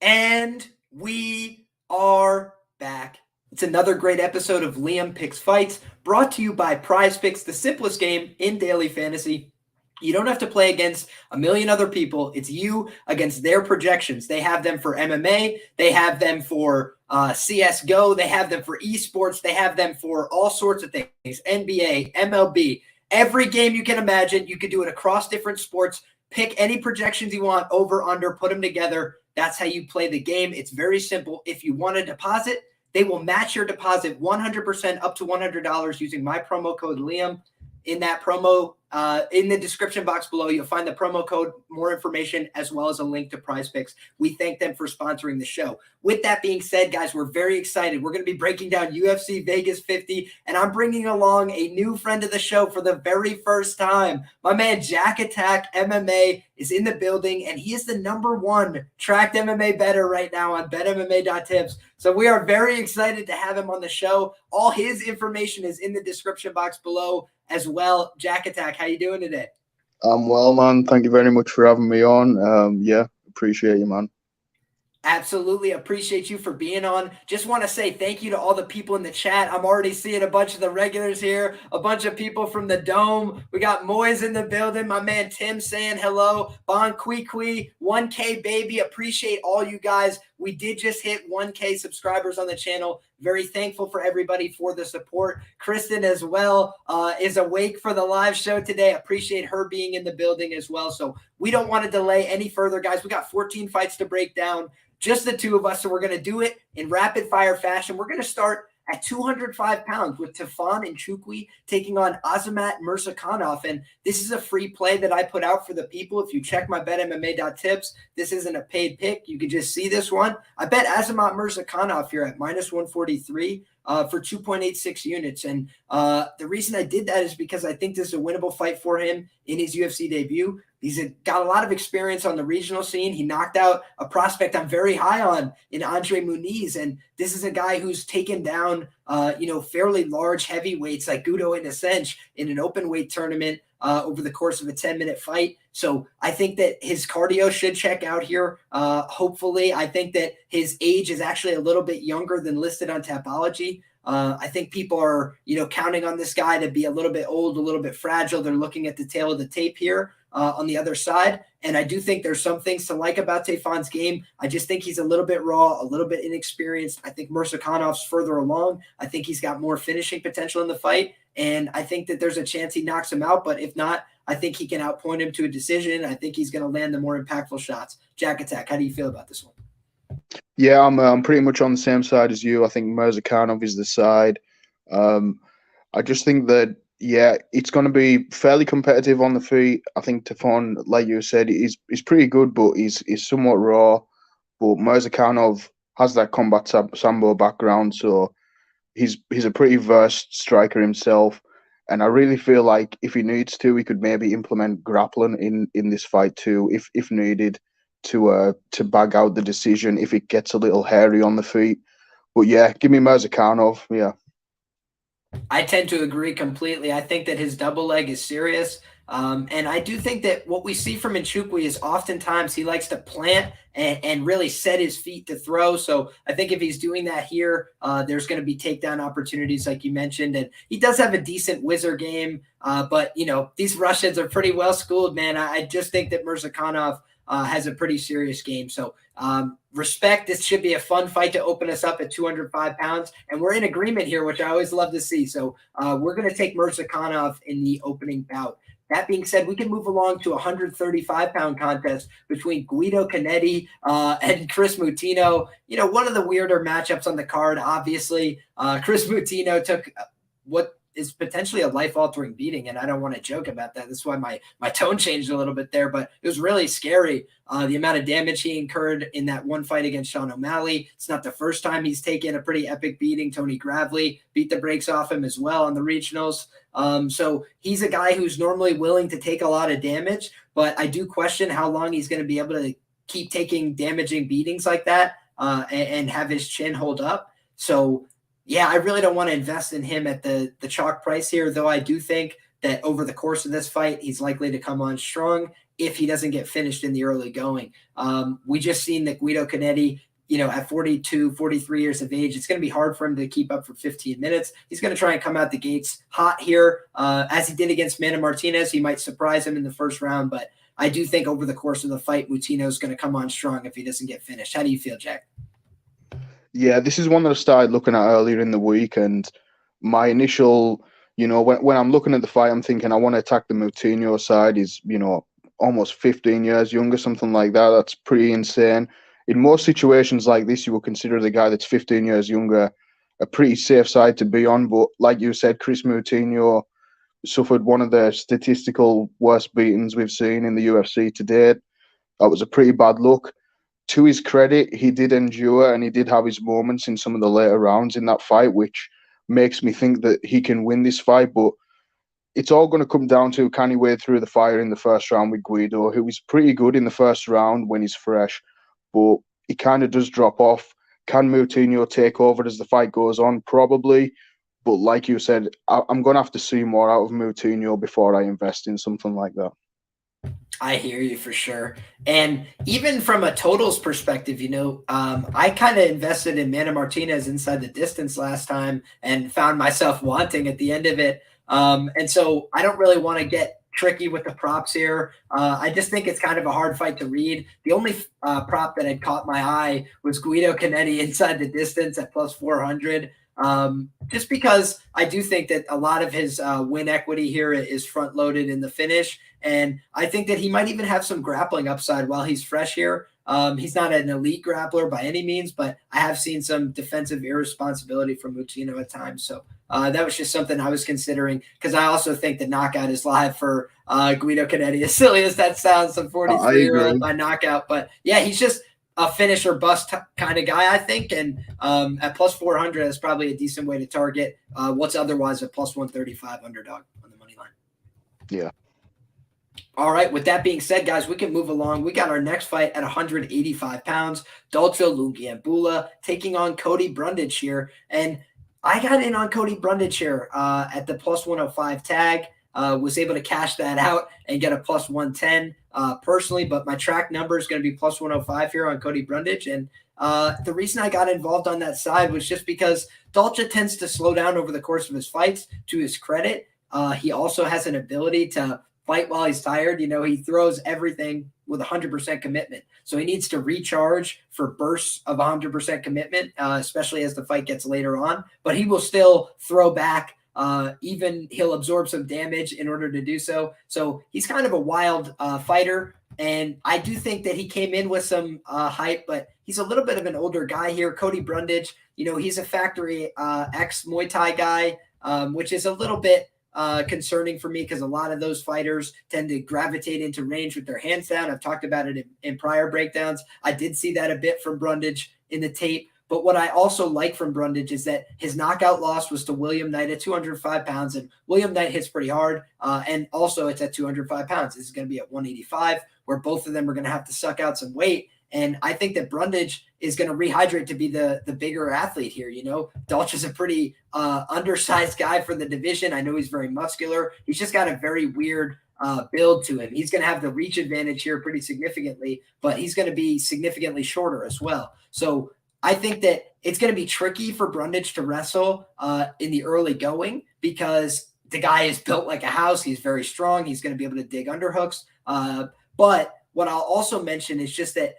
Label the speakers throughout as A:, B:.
A: And we are back. It's another great episode of Liam Picks Fights, brought to you by PrizePicks, the simplest game in daily fantasy. You don't have to play against a million other people. It's you against their projections. They have them for MMA. They have them for CSGO. They have them for esports. They have them for all sorts of things, NBA, MLB. Every game you can imagine, you could do it across different sports. Pick any projections you want, over, under, put them together. That's how you play the game. It's very simple. If you want to deposit, they will match your deposit 100% up to $100 using my promo code Liam. In that promo, in the description box below, you'll find the promo code, more information, as well as a link to PrizePicks. We thank them for sponsoring the show. With that being said, guys, we're very excited. We're going to be breaking down UFC Vegas 50, and I'm bringing along a new friend of the show for the very first time. My man, Jack Attack MMA, is in the building, and he is the #1 tracked MMA bettor right now on BetMMA.tips. So we are very excited to have him on the show. All his information is in the description box below as well. Jack Attack, how you doing today?
B: I'm well, man. Thank you very much for having me on. Yeah, appreciate you, man.
A: Absolutely appreciate you for being on. Just want to say thank you to all the people in the chat. I'm already seeing a bunch of the regulars here, a bunch of people from the Dome. We got Moyes in the building. My man Tim saying hello. Bon Kui, 1K baby. Appreciate all you guys. We did just hit 1K subscribers on the channel. Very thankful for everybody for the support. Kristen as well is awake for the live show today. Appreciate her being in the building as well. So we don't want to delay any further, guys. We got 14 fights to break down. Just the two of us, so we're going to do it in rapid-fire fashion. We're going to start at 205 pounds with Tafon and Nchukwi taking on Azamat Murzakanov. And this is a free play that I put out for the people. If you check my BetMMA.tips, this isn't a paid pick. You can just see this one. I bet Azamat Murzakanov here at -143 for 2.86 units. And the reason I did that is because I think this is a winnable fight for him in his UFC debut. He's got a lot of experience on the regional scene. He knocked out a prospect I'm very high on in Andre Muniz. And this is a guy who's taken down, fairly large heavyweights like Guido in a sense in an open weight tournament over the course of a 10-minute fight. So I think that his cardio should check out here. Hopefully, I think that his age is actually a little bit younger than listed on Tapology. I think people are, counting on this guy to be a little bit old, a little bit fragile. They're looking at the tail of the tape here on the other side. And I do think there's some things to like about Tafon's game. I just think he's a little bit raw, a little bit inexperienced. I think Murzakanov's further along. I think he's got more finishing potential in the fight. And I think that there's a chance he knocks him out. But if not, I think he can outpoint him to a decision. I think he's going to land the more impactful shots. Jack Attack, how do you feel about this one?
B: Yeah, I'm pretty much on the same side as you. I think Murzakanov is the side. I just think that, yeah, it's going to be fairly competitive on the feet. I think Tafon, like you said, is pretty good, but he's somewhat raw. But Murzakanov has that combat sambo background, so he's a pretty versed striker himself. And I really feel like if he needs to, he could maybe implement grappling in this fight too, if needed, to bag out the decision if it gets a little hairy on the feet. But yeah, give me Murzakanov. Yeah.
A: I tend to agree completely. I think that his double leg is serious. And I do think that what we see from Nchukwi is oftentimes he likes to plant and really set his feet to throw. So I think if he's doing that here, there's going to be takedown opportunities like you mentioned. And he does have a decent whizzer game. But, these Russians are pretty well schooled, man. I just think that Murzakanov has a pretty serious game. So respect. This should be a fun fight to open us up at 205 pounds. And we're in agreement here, which I always love to see. So we're going to take Murzakanov in the opening bout. That being said, we can move along to a 135-pound contest between Guido Canetti and Kris Mutinho. One of the weirder matchups on the card, obviously. Kris Mutinho took what is potentially a life-altering beating, and I don't want to joke about that. That's why my tone changed a little bit there, but it was really scary, the amount of damage he incurred in that one fight against Sean O'Malley. It's not the first time he's taken a pretty epic beating. Tony Gravely beat the brakes off him as well on the regionals. So he's a guy who's normally willing to take a lot of damage, but I do question how long he's going to be able to keep taking damaging beatings like that and have his chin hold up. So yeah, I really don't want to invest in him at the chalk price here, though I do think that over the course of this fight, he's likely to come on strong. if he doesn't get finished in the early going. We just seen that Guido Canetti, at 42, 43 years of age, it's going to be hard for him to keep up for 15 minutes. He's going to try and come out the gates hot here. As he did against Mana Martinez, he might surprise him in the first round, but I do think over the course of the fight, Mutinho is going to come on strong if he doesn't get finished. How do you feel, Jack?
B: Yeah, this is one that I started looking at earlier in the week, and my initial, when I'm looking at the fight, I'm thinking I want to attack the Mutinho side. He's, almost 15 years younger, something like that. That's pretty insane. In most situations like this, you will consider the guy that's 15 years younger a pretty safe side to be on. But like you said, Kris Mutinho suffered one of the statistical worst beatings we've seen in the UFC to date. That was a pretty bad look. To his credit, he did endure and he did have his moments in some of the later rounds in that fight, which makes me think that he can win this fight. But it's all going to come down to, can he wade through the fire in the first round with Guido, who is pretty good in the first round when he's fresh, but he kind of does drop off. Can Mutinho take over as the fight goes on? Probably. But like you said, I'm going to have to see more out of Mutinho before I invest in something like that.
A: I hear you for sure. And even from a totals perspective, I kind of invested in Mana Martinez inside the distance last time and found myself wanting at the end of it. And so I don't really want to get tricky with the props here. I just think it's kind of a hard fight to read. The only prop that had caught my eye was Guido Canetti inside the distance at plus 400. Just because I do think that a lot of his win equity here is front loaded in the finish. And I think that he might even have some grappling upside while he's fresh here. He's not an elite grappler by any means, but I have seen some defensive irresponsibility from Mutinho at times. So that was just something I was considering, because I also think the knockout is live for Guido Canetti, as silly as that sounds, some 43-year-old by knockout. But yeah, he's just a finish or bust kind of guy, I think. And at plus 400, that's probably a decent way to target what's otherwise a plus 135 underdog on the money line.
B: Yeah.
A: All right. With that being said, guys, we can move along. We got our next fight at 185 pounds. Dalcha Lungiambula taking on Cody Brundage here. And I got in on Cody Brundage here at the plus 105 tag. Was able to cash that out and get a plus 110 personally, but my track number is going to be plus 105 here on Cody Brundage. And the reason I got involved on that side was just because Dalcha tends to slow down over the course of his fights. To his credit, he also has an ability to fight while he's tired. He throws everything with 100% commitment. So he needs to recharge for bursts of 100% commitment, especially as the fight gets later on. But he will still throw back. Even he'll absorb some damage in order to do so. So he's kind of a wild fighter. And I do think that he came in with some hype, but he's a little bit of an older guy here. Cody Brundage, he's a factory ex Muay Thai guy, which is a little bit concerning for me, because a lot of those fighters tend to gravitate into range with their hands down. I've talked about it in prior breakdowns. I did see that a bit from Brundage in the tape. But what I also like from Brundage is that his knockout loss was to William Knight at 205 pounds, and William Knight hits pretty hard. And also it's at 205 pounds. This is going to be at 185, where both of them are going to have to suck out some weight. And I think that Brundage is going to rehydrate to be the bigger athlete here. Dalcha's a pretty undersized guy for the division. I know he's very muscular. He's just got a very weird build to him. He's going to have the reach advantage here pretty significantly, but he's going to be significantly shorter as well. So I think that it's going to be tricky for Brundage to wrestle in the early going, because the guy is built like a house. He's very strong. He's going to be able to dig underhooks. But what I'll also mention is just that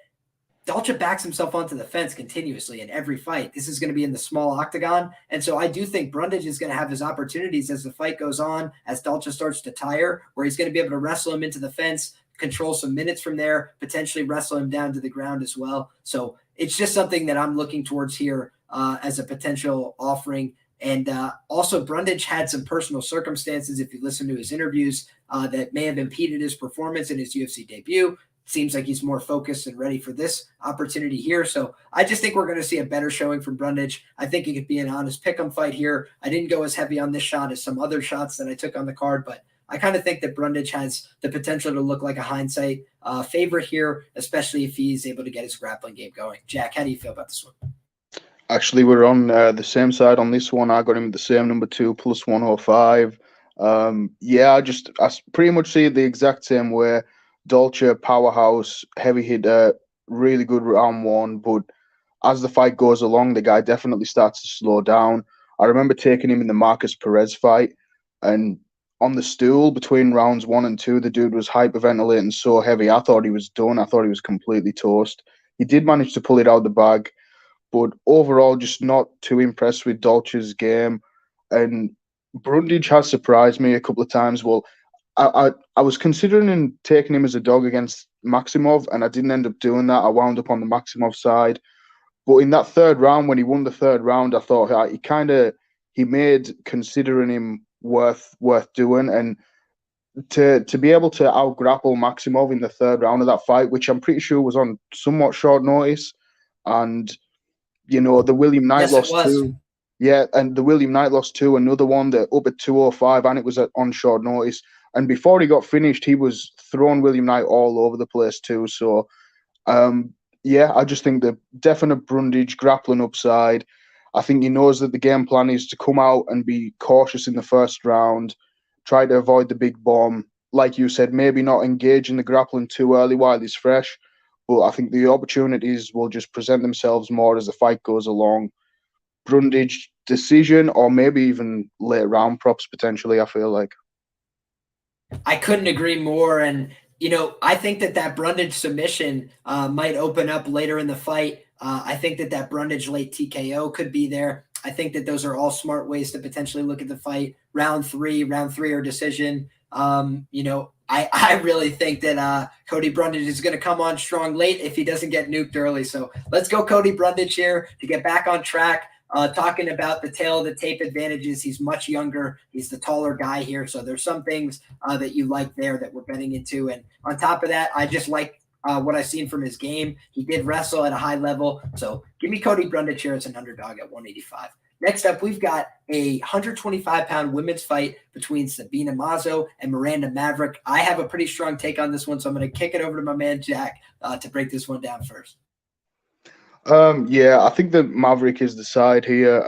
A: Dalcha backs himself onto the fence continuously in every fight. This is going to be in the small octagon. And so I do think Brundage is going to have his opportunities as the fight goes on, as Dalcha starts to tire, where he's going to be able to wrestle him into the fence, control some minutes from there, potentially wrestle him down to the ground as well. So it's just something that I'm looking towards here as a potential offering. And also Brundage had some personal circumstances, if you listen to his interviews, that may have impeded his performance in his UFC debut. Seems like he's more focused and ready for this opportunity here. So I just think we're going to see a better showing from Brundage. I think it could be an honest pick'em fight here. I didn't go as heavy on this shot as some other shots that I took on the card, but I kind of think that Brundage has the potential to look like a hindsight favorite here, especially if he's able to get his grappling game going. Jack, how do you feel about this one?
B: Actually, we're on the same side on this one. I got him the same number 2 plus 105. I pretty much see it the exact same way. Dalcha, powerhouse, heavy hitter, really good round one. But as the fight goes along, the guy definitely starts to slow down. I remember taking him in the Marcus Perez fight, and on the stool between rounds 1 and 2, the dude was hyperventilating so heavy. I thought he was done. I thought he was completely toast. He did manage to pull it out of the bag, but overall, just not too impressed with Dolce's game. And Brundage has surprised me a couple of times. Well, I was considering taking him as a dog against Maximov, and I didn't end up doing that. I wound up on the Maximov side. But in that third round, when he won the third round, I thought he made considering him worth doing, and to be able to out grapple Maximov in the third round of that fight, which I'm pretty sure was on somewhat short notice, and the William Knight
A: Yes, it
B: lost
A: was.
B: too. Yeah, and the William Knight lost too. Another one that up at 205, and it was on short notice. And before he got finished, he was throwing William Knight all over the place too. So, yeah, I just think the definite Brundage grappling upside. I think he knows that the game plan is to come out and be cautious in the first round, try to avoid the big bomb. Like you said, maybe not engage in the grappling too early while he's fresh. But I think the opportunities will just present themselves more as the fight goes along. Brundage decision, or maybe even late round props potentially, I feel like.
A: I couldn't agree more. And, I think that Brundage submission might open up later in the fight. I think that Brundage late TKO could be there. I think that those are all smart ways to potentially look at the fight. Round three or decision. I really think that Cody Brundage is going to come on strong late if he doesn't get nuked early. So let's go Cody Brundage here to get back on track. Talking about the tail of the tape advantages, he's much younger. He's the taller guy here. So there's some things that you like there that we're betting into. And on top of that, I just like what I've seen from his game. He did wrestle at a high level. So give me Cody Brundage here as an underdog at 185. Next up, we've got a 125-pound women's fight between Sabina Mazo and Miranda Maverick. I have a pretty strong take on this one, so I'm going to kick it over to my man Jack to break this one down first.
B: Yeah, I think that Maverick is the side here.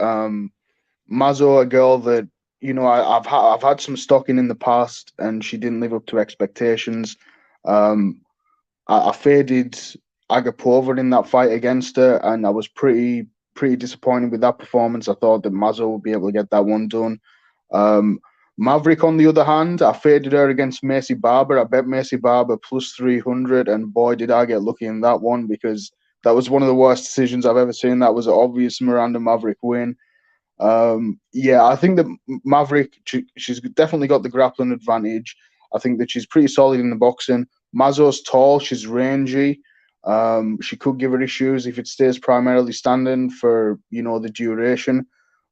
B: Mazo, a girl that I've had some stock in the past, and she didn't live up to expectations. I faded Agapova in that fight against her, and I was pretty disappointed with that performance. I thought that Mazo would be able to get that one done. Maverick, on the other hand, I faded her against Macy Barber. I bet Macy Barber plus 300, and boy, did I get lucky in that one, because that was one of the worst decisions I've ever seen. That was an obvious Miranda Maverick win. Yeah, I think that Maverick, she's definitely got the grappling advantage. I think that she's pretty solid in the boxing. Mazo's tall, she's rangy. She could give her issues if it stays primarily standing for, the duration.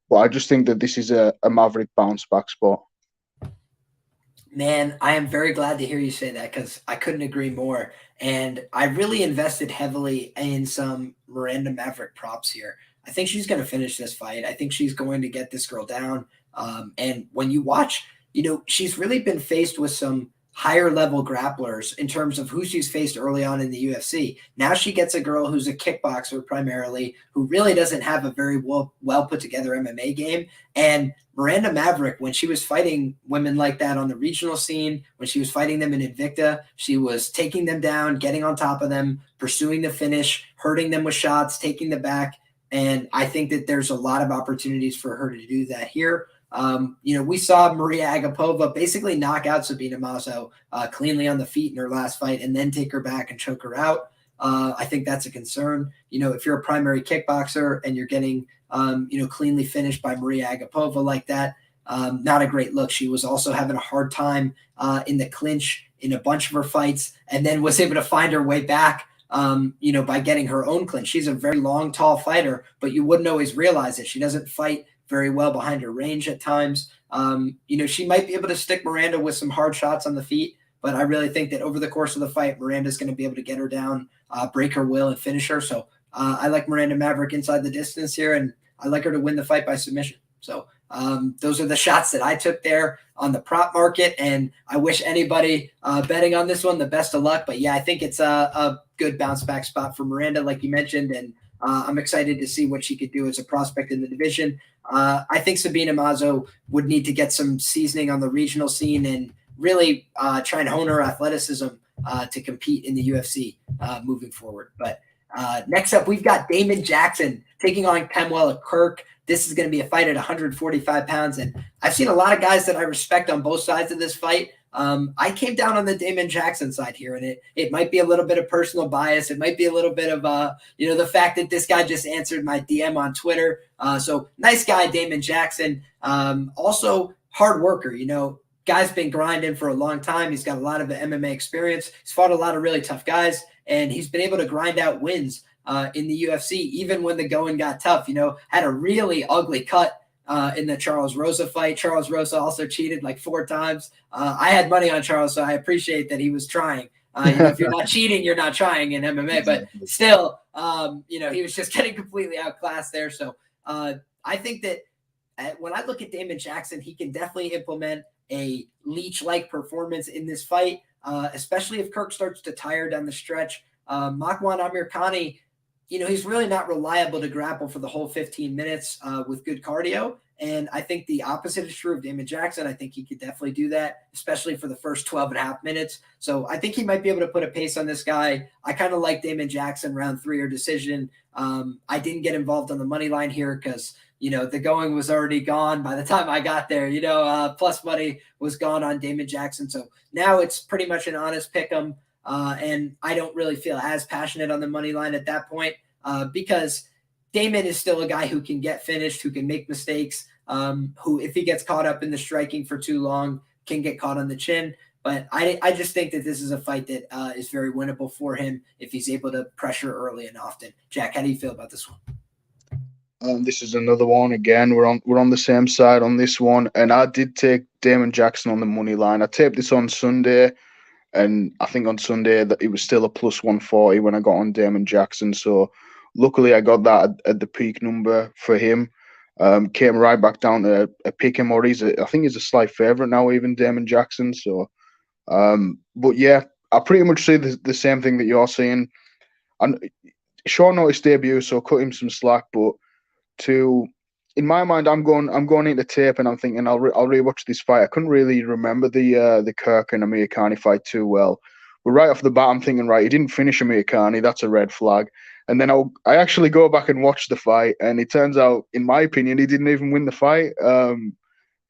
B: But I just think that this is a Maverick bounce back spot.
A: Man, I am very glad to hear you say that, because I couldn't agree more. And I really invested heavily in some Miranda Maverick props here. I think she's going to finish this fight. I think she's going to get this girl down. And when you watch, she's really been faced with some higher level grapplers in terms of who she's faced early on in the UFC. Now she gets a girl who's a kickboxer primarily, who really doesn't have a very well put together MMA game. And Miranda Maverick, when she was fighting women like that on the regional scene, when she was fighting them in Invicta, she was taking them down, getting on top of them, pursuing the finish, hurting them with shots, taking the back. And I think that there's a lot of opportunities for her to do that here. We saw Maria Agapova basically knock out Sabina Mazo cleanly on the feet in her last fight, and then take her back and choke her out. I think that's a concern. If you're a primary kickboxer and you're getting, cleanly finished by Maria Agapova like that, not a great look. She was also having a hard time in the clinch in a bunch of her fights, and then was able to find her way back, by getting her own clinch. She's a very long, tall fighter, but you wouldn't always realize it. She doesn't fight very well behind her range at times. She might be able to stick Miranda with some hard shots on the feet, but I really think that over the course of the fight, Miranda's going to be able to get her down, break her will, and finish her. So I like Miranda Maverick inside the distance here, and I like her to win the fight by submission. So those are the shots that I took there on the prop market, and I wish anybody betting on this one the best of luck. But yeah, I think it's a good bounce back spot for Miranda, like you mentioned, and I'm excited to see what she could do as a prospect in the division. I think Sabina Mazo would need to get some seasoning on the regional scene and really try and hone her athleticism to compete in the UFC moving forward. But next up, we've got Damon Jackson taking on Kamuela Kirk. This is going to be a fight at 145 pounds. And I've seen a lot of guys that I respect on both sides of this fight. I came down on the Damon Jackson side here, and it might be a little bit of personal bias. It might be a little bit of, the fact that this guy just answered my DM on Twitter. So nice guy, Damon Jackson. Also hard worker, guy's been grinding for a long time. He's got a lot of MMA experience. He's fought a lot of really tough guys, and he's been able to grind out wins in the UFC, even when the going got tough. Had a really ugly cut in the Charles Rosa fight. Charles Rosa also cheated like 4 times. I had money on Charles, so I appreciate that he was trying. If you're not cheating, you're not trying in MMA. But still, he was just getting completely outclassed there. So I think that when I look at Damon Jackson, he can definitely implement a leech-like performance in this fight, especially if Kirk starts to tire down the stretch. Makwan Amirkhani, he's really not reliable to grapple for the whole 15 minutes with good cardio. And I think the opposite is true of Damon Jackson. I think he could definitely do that, especially for the first 12 and a half minutes. So I think he might be able to put a pace on this guy. I kind of like Damon Jackson round 3 or decision. I didn't get involved on the money line here because, the going was already gone by the time I got there. Plus money was gone on Damon Jackson. So now it's pretty much an honest pick 'em. And I don't really feel as passionate on the money line at that point because Damon is still a guy who can get finished, who can make mistakes, who, if he gets caught up in the striking for too long, can get caught on the chin. But I just think that this is a fight that is very winnable for him if he's able to pressure early and often. Jack, how do you feel about this one?
B: This is another one. Again, we're on the same side on this one, and I did take Damon Jackson on the money line. I taped this on Sunday, and I think on Sunday that it was still a plus 140 when I got on Damon Jackson. So luckily, I got that at the peak number for him. Came right back down to a pick him, or I think he's a slight favorite now, even Damon Jackson. So, but yeah, I pretty much say the same thing that you're saying. And short notice debut, so cut him some slack, but in my mind, I'm going into tape and I'm thinking I'll rewatch this fight. I couldn't really remember the Kirk and Amirkhani fight too well, but right off the bat, I'm thinking, right, he didn't finish Amirkhani. That's a red flag. And then I actually go back and watch the fight, and it turns out, in my opinion, he didn't even win the fight.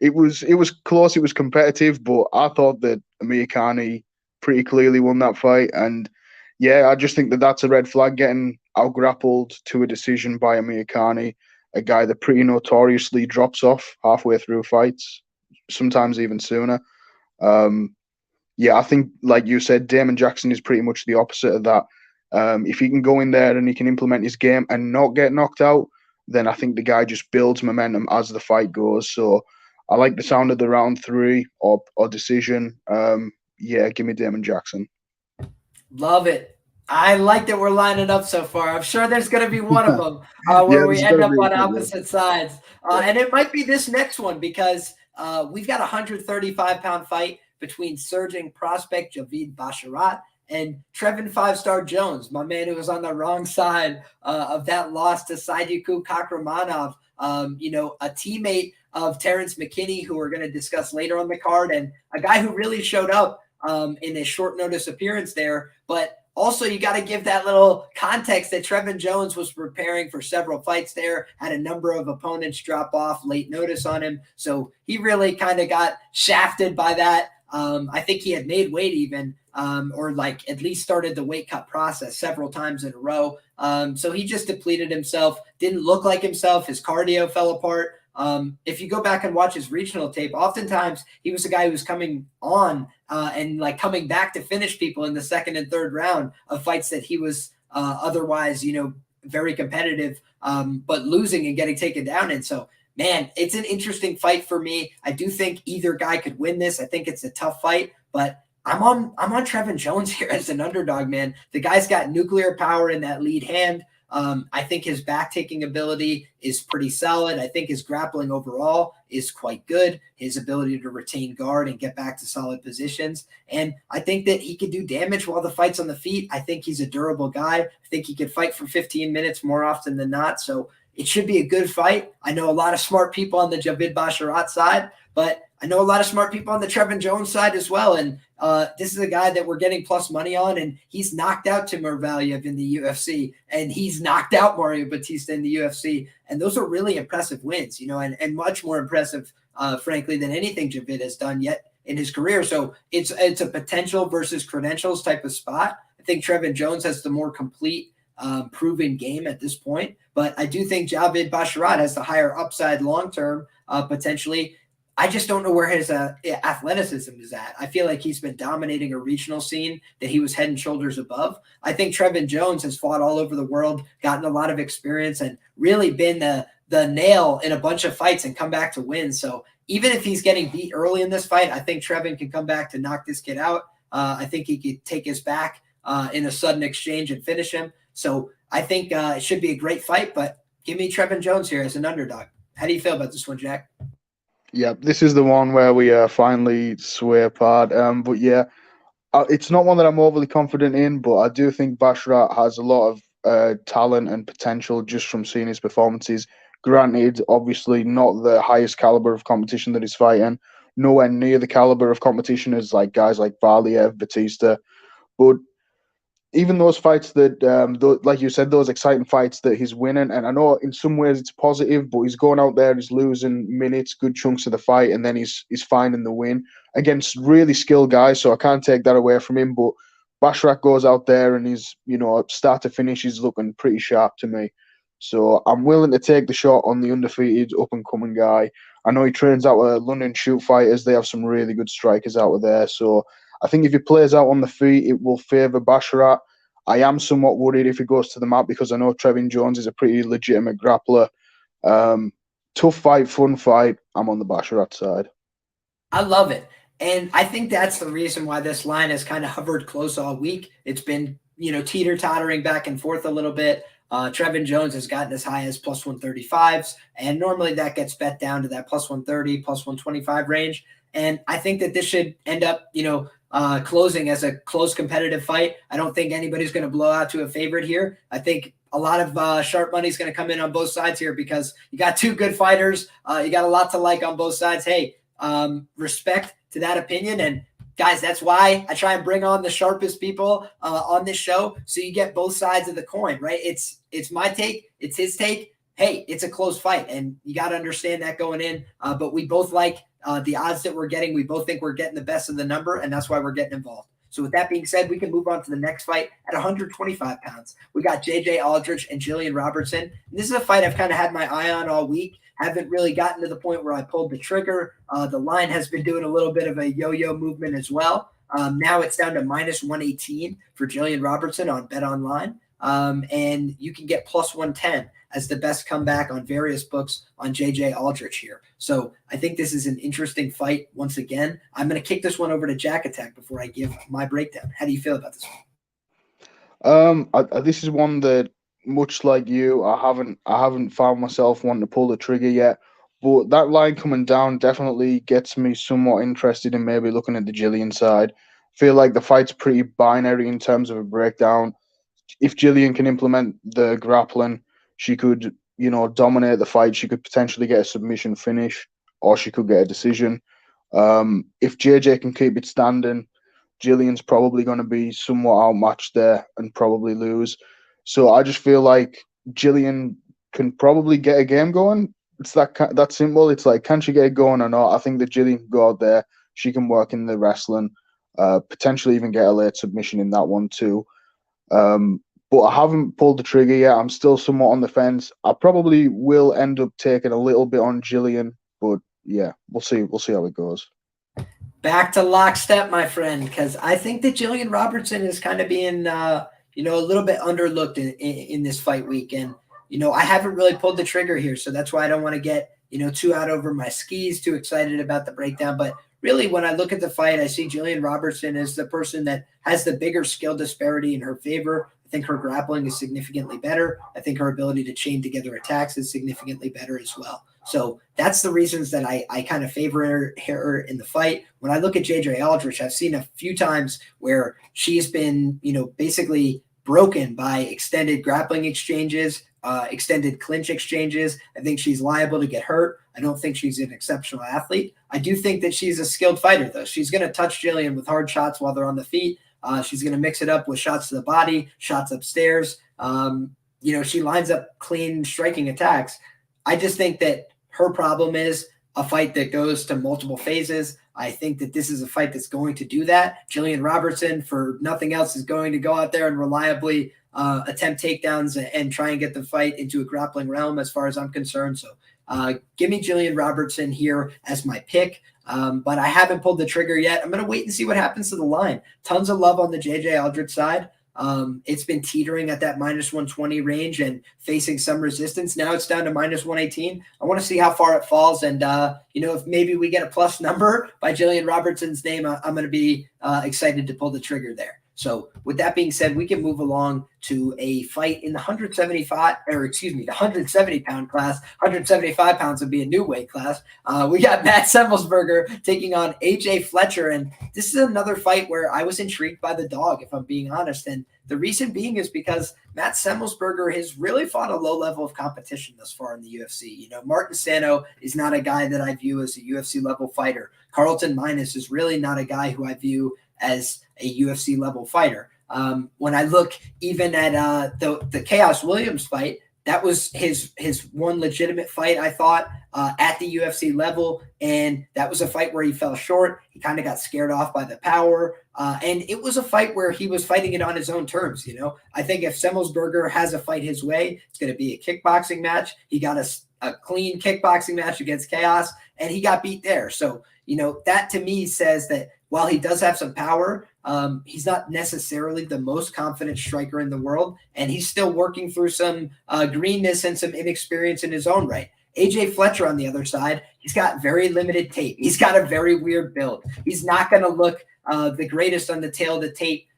B: It was close, it was competitive, but I thought that Amirkhani pretty clearly won that fight. And yeah, I just think that that's a red flag, getting out grappled to a decision by Amirkhani, a guy that pretty notoriously drops off halfway through fights, sometimes even sooner. Yeah, I think, like you said, Damon Jackson is pretty much the opposite of that. If he can go in there and he can implement his game and not get knocked out, then I think the guy just builds momentum as the fight goes. So I like the sound of the round 3 or decision. Yeah, give me Damon Jackson.
A: Love it. I like that we're lining up so far. I'm sure there's going to be one of them where we end up on opposite sides. And it might be this next one because we've got a 135-pound fight between surging prospect Javid Basharat and Trevin 5-star Jones, my man who was on the wrong side of that loss to Saidyuku Kakramanov, a teammate of Terrence McKinney, who we're going to discuss later on the card, and a guy who really showed up in a short notice appearance there. But also, you got to give that little context that Trevin Jones was preparing for several fights there, had a number of opponents drop off late notice on him. So he really kind of got shafted by that. I think he had made weight even, or like at least started the weight cut process several times in a row. So he just depleted himself, didn't look like himself. His cardio fell apart. If you go back and watch his regional tape, oftentimes he was a guy who was coming on and like coming back to finish people in the second and third round of fights that he was otherwise, very competitive, but losing and getting taken down in. So, man, it's an interesting fight for me. I do think either guy could win this. I think it's a tough fight, but I'm on Trevin Jones here as an underdog, man. The guy's got nuclear power in that lead hand. I think his back-taking ability is pretty solid. I think his grappling overall is quite good. His ability to retain guard and get back to solid positions. And I think that he could do damage while the fight's on the feet. I think he's a durable guy. I think he could fight for 15 minutes more often than not. So it should be a good fight. I know a lot of smart people on the Javid Basharat side, But I know a lot of smart people on the Trevin Jones side as well. And this is a guy that we're getting plus money on, and he's knocked out Timur Valiev in the UFC, and he's knocked out Mario Batista in the UFC. And those are really impressive wins, and much more impressive, frankly, than anything Javid has done yet in his career. So it's a potential versus credentials type of spot. I think Trevin Jones has the more complete proven game at this point. But I do think Javid Basharat has the higher upside long-term potentially. I just don't know where his athleticism is at. I feel like he's been dominating a regional scene that he was head and shoulders above. I think Trevin Jones has fought all over the world, gotten a lot of experience, and really been the nail in a bunch of fights and come back to win. So even if he's getting beat early in this fight, I think Trevin can come back to knock this kid out. I think he could take his back in a sudden exchange and finish him. So I think it should be a great fight, but give me Trevin Jones here as an underdog. How do you feel about this one, Jack?
B: Yeah, this is the one where we finally sway apart. But yeah, it's not one that I'm overly confident in, but I do think Basharat has a lot of talent and potential just from seeing his performances. Granted, obviously not the highest caliber of competition that he's fighting, nowhere near the caliber of competition as like guys like Valiev, Batista, but even those fights that, like you said, those exciting fights that he's winning, and I know in some ways it's positive, but he's going out there, he's losing minutes, good chunks of the fight, and then he's finding the win against really skilled guys, so I can't take that away from him, but Basharat goes out there and he's, start to finish, he's looking pretty sharp to me. So I'm willing to take the shot on the undefeated up-and-coming guy. I know he trains out with London shoot fighters. They have some really good strikers out there, so I think if he plays out on the feet, it will favour Basharat. I am somewhat worried if he goes to the mat because I know Trevin Jones is a pretty legitimate grappler. Tough fight, fun fight. I'm on the Basharat side.
A: I love it. And I think that's the reason why this line has kind of hovered close all week. It's been, teeter-tottering back and forth a little bit. Trevin Jones has gotten as high as plus 135s, and normally that gets bet down to that plus 130, plus 125 range. And I think that this should end up, closing as a close competitive fight. I don't think anybody's going to blow out to a favorite here. I think a lot of sharp money is going to come in on both sides here because you got two good fighters. You got a lot to like on both sides. Hey, respect to that opinion. And guys, that's why I try and bring on the sharpest people on this show. So you get both sides of the coin, right? It's my take. It's his take. Hey, it's a close fight, and you got to understand that going in. But we both like the odds that we're getting. We both think we're getting the best of the number, and that's why we're getting involved. So with that being said, we can move on to the next fight at 125 pounds. We got JJ Aldrich and Gillian Robertson. And this is a fight I've kind of had my eye on all week. Haven't really gotten to the point where I pulled the trigger. The line has been doing a little bit of a yo-yo movement as well. Now it's down to minus 118 for Gillian Robertson on BetOnline. And you can get plus 110 as the best comeback on various books on JJ Aldrich here. So I think this is an interesting fight once again. I'm going to kick this one over to Jack Attack before I give my breakdown. How do you feel about this
B: one? This is one that, much like you, I haven't found myself wanting to pull the trigger yet. But that line coming down definitely gets me somewhat interested in maybe looking at the Gillian side. Feel like the fight's pretty binary in terms of a breakdown. If Gillian can implement the grappling, she could, dominate the fight. She could potentially get a submission finish, or she could get a decision. If JJ can keep it standing, Gillian's probably going to be somewhat outmatched there and probably lose. So I just feel like Gillian can probably get a game going. It's that simple. It's like, can she get it going or not? I think that Gillian can go out there. She can work in the wrestling, potentially even get a late submission in that one too. But I haven't pulled the trigger yet. I'm still somewhat on the fence. I probably will end up taking a little bit on Gillian, but yeah, we'll see. We'll see how it goes.
A: Back to lockstep, my friend, because I think that Gillian Robertson is kind of being, a little bit underlooked in this fight week. And, I haven't really pulled the trigger here. So that's why I don't want to get, too out over my skis, too excited about the breakdown. But really, when I look at the fight, I see Gillian Robertson as the person that has the bigger skill disparity in her favor. I think her grappling is significantly better. I think her ability to chain together attacks is significantly better as well. So that's the reasons that I kind of favor her in the fight. When I look at JJ Aldrich, I've seen a few times where she's been, basically broken by extended grappling exchanges, extended clinch exchanges. I think she's liable to get hurt. I don't think she's an exceptional athlete. I do think that she's a skilled fighter, though. She's going to touch Gillian with hard shots while they're on the feet. She's going to mix it up with shots to the body, shots upstairs. She lines up clean striking attacks. I just think that her problem is a fight that goes to multiple phases. I think that this is a fight that's going to do that. Gillian Robertson, for nothing else, is going to go out there and reliably attempt takedowns and try and get the fight into a grappling realm as far as I'm concerned. So give me Gillian Robertson here as my pick. But I haven't pulled the trigger yet. I'm going to wait and see what happens to the line. Tons of love on the JJ Aldrich side. It's been teetering at that minus 120 range and facing some resistance. Now it's down to minus 118. I want to see how far it falls. And, if maybe we get a plus number by Gillian Robertson's name, I'm going to be excited to pull the trigger there. So with that being said, we can move along to a fight in the 170 pound class. 175 pounds would be a new weight class. We got Matt Semelsberger taking on AJ Fletcher. And this is another fight where I was intrigued by the dog, if I'm being honest. And the reason being is because Matt Semelsberger has really fought a low level of competition thus far in the UFC. Martin Sano is not a guy that I view as a UFC level fighter. Carlton Minus is really not a guy who I view as a UFC level fighter. When I look even at the Chaos Williams fight, that was his one legitimate fight, I thought, at the UFC level. And that was a fight where he fell short. He kind of got scared off by the power. And it was a fight where he was fighting it on his own terms. I think if Semelsberger has a fight his way, it's going to be a kickboxing match. He got a clean kickboxing match against Chaos, and he got beat there. So, that to me says that while he does have some power, he's not necessarily the most confident striker in the world, and he's still working through some greenness and some inexperience in his own right. AJ Fletcher, on the other side, he's got very limited tape. He's got a very weird build. He's not going to look the greatest on the tail of the tape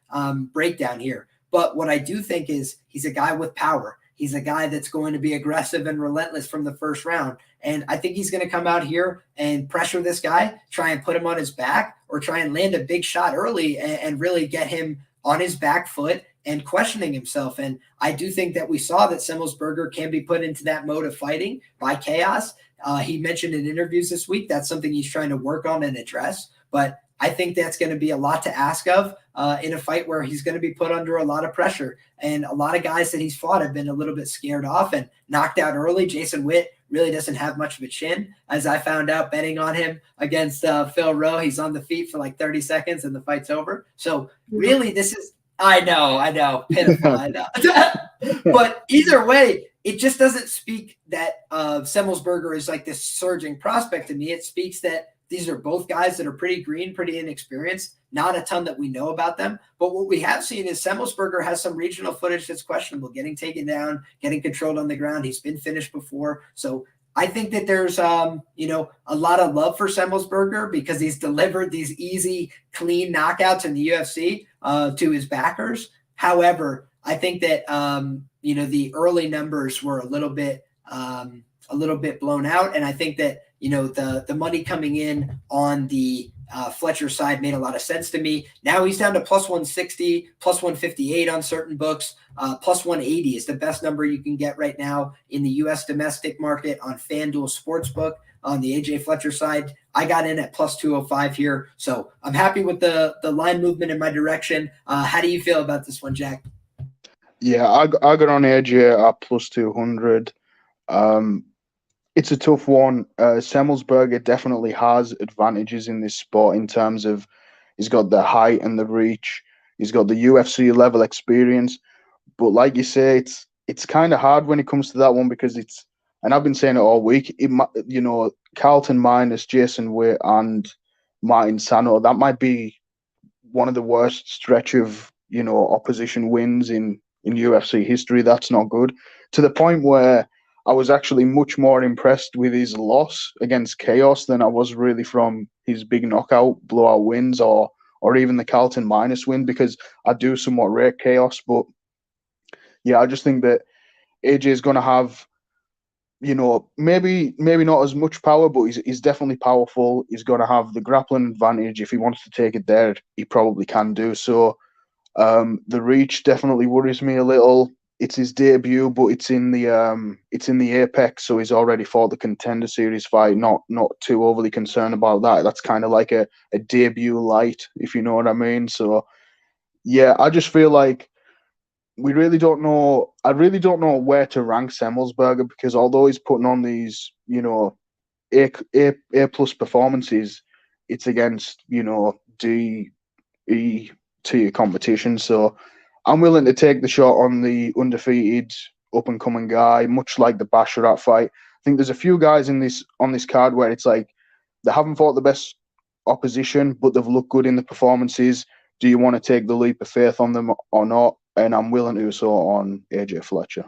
A: breakdown here. But what I do think is he's a guy with power. He's a guy that's going to be aggressive and relentless from the first round. And I think he's going to come out here and pressure this guy, try and put him on his back, or try and land a big shot early and really get him on his back foot and questioning himself. And I do think that we saw that Semelsberger can be put into that mode of fighting by Chaos. He mentioned in interviews this week that's something he's trying to work on and address. But I think that's going to be a lot to ask of in a fight where he's going to be put under a lot of pressure. And a lot of guys that he's fought have been a little bit scared off and knocked out early. Jason Witt really doesn't have much of a chin, as I found out betting on him against Phil Rowe. He's on the feet for like 30 seconds and the fight's over. So really this is – I know, pitiful, I know. But either way, it just doesn't speak that Semelsberger is like this surging prospect to me. It speaks that these are both guys that are pretty green, pretty inexperienced, not a ton that we know about them. But what we have seen is Semelsberger has some regional footage that's questionable, getting taken down, getting controlled on the ground. He's been finished before. So I think that there's, a lot of love for Semelsberger because he's delivered these easy, clean knockouts in the UFC to his backers. However, I think that, the early numbers were a little bit blown out. And I think that, the money coming in on the Fletcher side made a lot of sense to me. Now he's down to plus 160, plus 158 on certain books. Plus 180 is the best number you can get right now in the U.S. domestic market on FanDuel Sportsbook. On the AJ Fletcher side, I got in at plus 205 here. So I'm happy with the line movement in my direction. How do you feel about this one, Jack?
B: Yeah, I got on AJ at plus 200. It's a tough one. Semelsberger definitely has advantages in this sport in terms of he's got the height and the reach. He's got the UFC level experience. But like you say, it's kind of hard when it comes to that one because and I've been saying it all week, Carlton Minus, Jason Witt and Martin Sano, that might be one of the worst stretch of, opposition wins in UFC history. That's not good. To the point where I was actually much more impressed with his loss against Chaos than I was really from his big knockout blowout wins or even the Carlton Minus win because I do somewhat rate Chaos. But yeah, I just think that AJ is going to have, maybe not as much power, but he's definitely powerful. He's going to have the grappling advantage. If he wants to take it there, he probably can do so. The reach definitely worries me a little. It's his debut, but it's in the Apex, so he's already fought the Contender Series fight. Not too overly concerned about that. That's kind of like a debut light, if you know what I mean. So yeah, I just feel like we really don't know. I really don't know where to rank Semmelsberger, because although he's putting on these, A plus performances, it's against, D, E tier competition. So I'm willing to take the shot on the undefeated up and coming guy, much like the Basharat fight. I think there's a few guys on this card where it's like they haven't fought the best opposition, but they've looked good in the performances. Do you want to take the leap of faith on them or not? And I'm willing to do so on AJ Fletcher.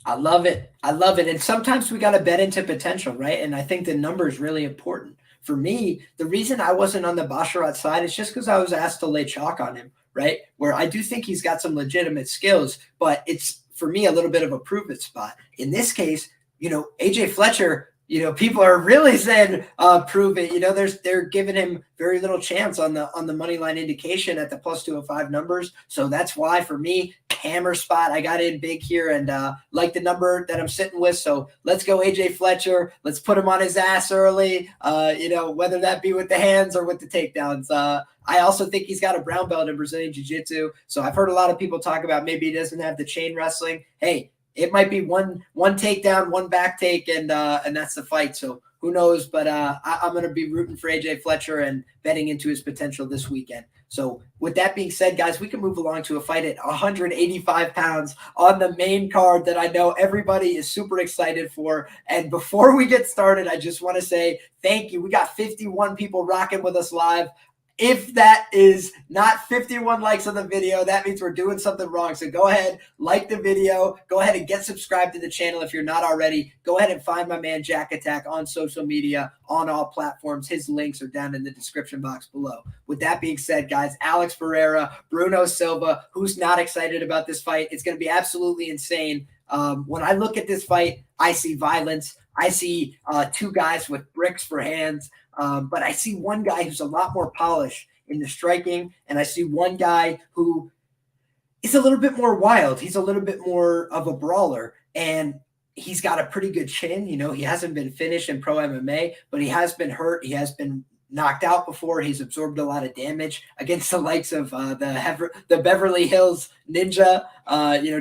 A: I love it. I love it. And sometimes we got to bet into potential, right? And I think the number is really important. For me, the reason I wasn't on the Basharat side is just because I was asked to lay chalk on him, right? Where I do think he's got some legitimate skills, but it's, for me, a little bit of a prove-it spot. In this case, AJ Fletcher, people are really saying prove it. They're giving him very little chance on the money line indication at the plus 205 numbers. So that's why, for me, hammer spot, I got in big here and like the number that I'm sitting with. So let's go AJ Fletcher. Let's put him on his ass early, whether that be with the hands or with the takedowns. I also think he's got a brown belt in Brazilian Jiu-Jitsu. So I've heard a lot of people talk about maybe he doesn't have the chain wrestling. Hey, it might be one takedown, one back take, and that's the fight. So who knows? But I'm going to be rooting for AJ Fletcher and betting into his potential this weekend. So with that being said, guys, we can move along to a fight at 185 pounds on the main card that I know everybody is super excited for. And before we get started, I just want to say thank you. We got 51 people rocking with us live. If that is not 51 likes on the video, that means we're doing something wrong. So go ahead, like the video. Go ahead and get subscribed to the channel if you're not already. Go ahead and find my man Jack Attack on social media, on all platforms. His links are down in the description box below. With that being said, guys, Alex Pereira, Bruno Silva, who's not excited about this fight? It's going to be absolutely insane. When I look at this fight, I see violence. I see two guys with bricks for hands. But I see one guy who's a lot more polished in the striking, and I see one guy who is a little bit more wild. He's a little bit more of a brawler, and he's got a pretty good chin. He hasn't been finished in pro MMA, but he has been hurt. He has been knocked out before. He's absorbed a lot of damage against the likes of the Beverly Hills Ninja,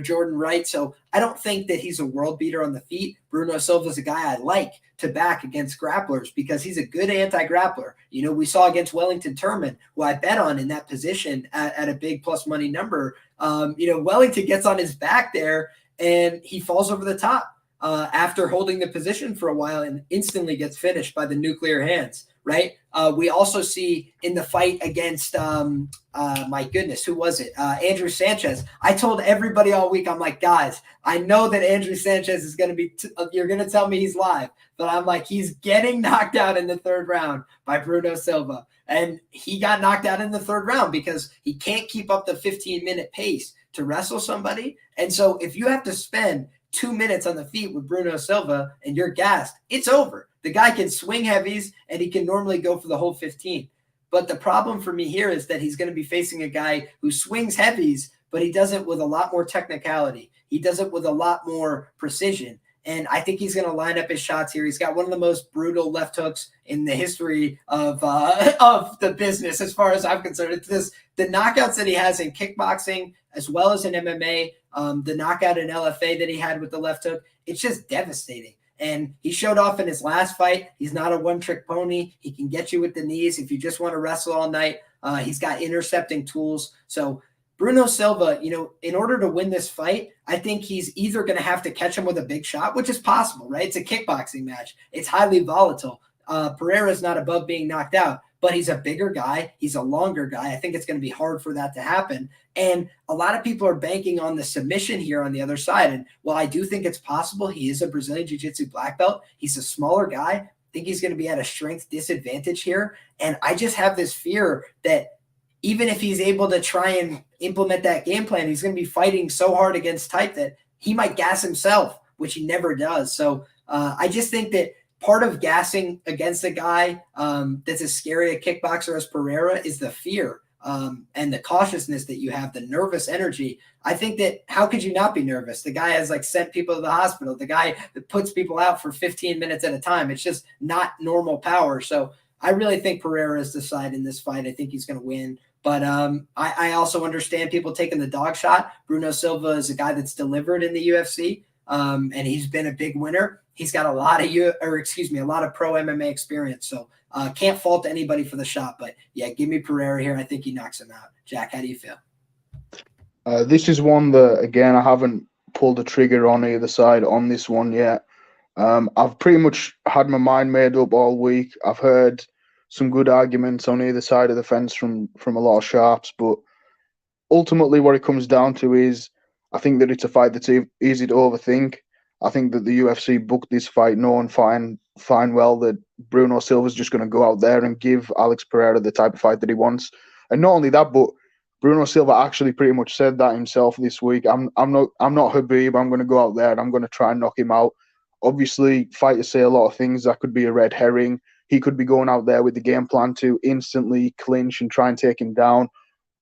A: Jordan Wright. So I don't think that he's a world beater on the feet. Bruno Silva's a guy I like to back against grapplers because he's a good anti-grappler. We saw against Wellington Turman, who I bet on in that position at a big plus money number. Wellington gets on his back there and he falls over the top after holding the position for a while and instantly gets finished by the nuclear hands. Right. We also see in the fight against, my goodness, who was it? Andrew Sanchez. I told everybody all week, I'm like, guys, I know that Andrew Sanchez is going to be, you're going to tell me he's live, but I'm like, he's getting knocked out in the third round by Bruno Silva. And he got knocked out in the third round because he can't keep up the 15-minute pace to wrestle somebody. And so if you have to spend 2 minutes on the feet with Bruno Silva and you're gassed, it's over. The guy can swing heavies and he can normally go for the whole 15. But the problem for me here is that he's going to be facing a guy who swings heavies, but he does it with a lot more technicality. He does it with a lot more precision. And I think he's going to line up his shots here. He's got one of the most brutal left hooks in the history of the business, as far as I'm concerned. It's the knockouts that he has in kickboxing as well as in MMA, the knockout in LFA that he had with the left hook. It's just devastating. And he showed off in his last fight. He's not a one-trick pony. He can get you with the knees if you just want to wrestle all night. He's got intercepting tools. So Bruno Silva, in order to win this fight, I think he's either going to have to catch him with a big shot, which is possible, right? It's a kickboxing match. It's highly volatile. Pereira's not above being knocked out, but he's a bigger guy. He's a longer guy. I think it's going to be hard for that to happen. And a lot of people are banking on the submission here on the other side. And while I do think it's possible, he is a Brazilian Jiu-Jitsu black belt. He's a smaller guy. I think he's going to be at a strength disadvantage here. And I just have this fear that even if he's able to try and implement that game plan, he's going to be fighting so hard against type that he might gas himself, which he never does. So I just think that part of gassing against a guy that's as scary a kickboxer as Pereira is the fear and the cautiousness that you have, the nervous energy. I think that how could you not be nervous? The guy has like sent people to the hospital. The guy that puts people out for 15 minutes at a time. It's just not normal power. So I really think Pereira is the side in this fight. I think he's going to win. But I also understand people taking the dog shot. Bruno Silva is a guy that's delivered in the UFC, and he's been a big winner. He's got a lot of a lot of pro MMA experience. So can't fault anybody for the shot. But yeah, give me Pereira here. I think he knocks him out. Jack, how do you feel?
B: This is one that, again, I haven't pulled the trigger on either side on this one yet. I've pretty much had my mind made up all week. I've heard some good arguments on either side of the fence from a lot of sharps, but ultimately what it comes down to is I think that it's a fight that's easy to overthink. I think that the UFC booked this fight knowing fine well that Bruno Silva's just going to go out there and give Alex Pereira the type of fight that he wants. And not only that, but Bruno Silva actually pretty much said that himself this week. I'm not Habib. I'm going to go out there and I'm going to try and knock him out. Obviously, fighters say a lot of things. That could be a red herring. He could be going out there with the game plan to instantly clinch and try and take him down.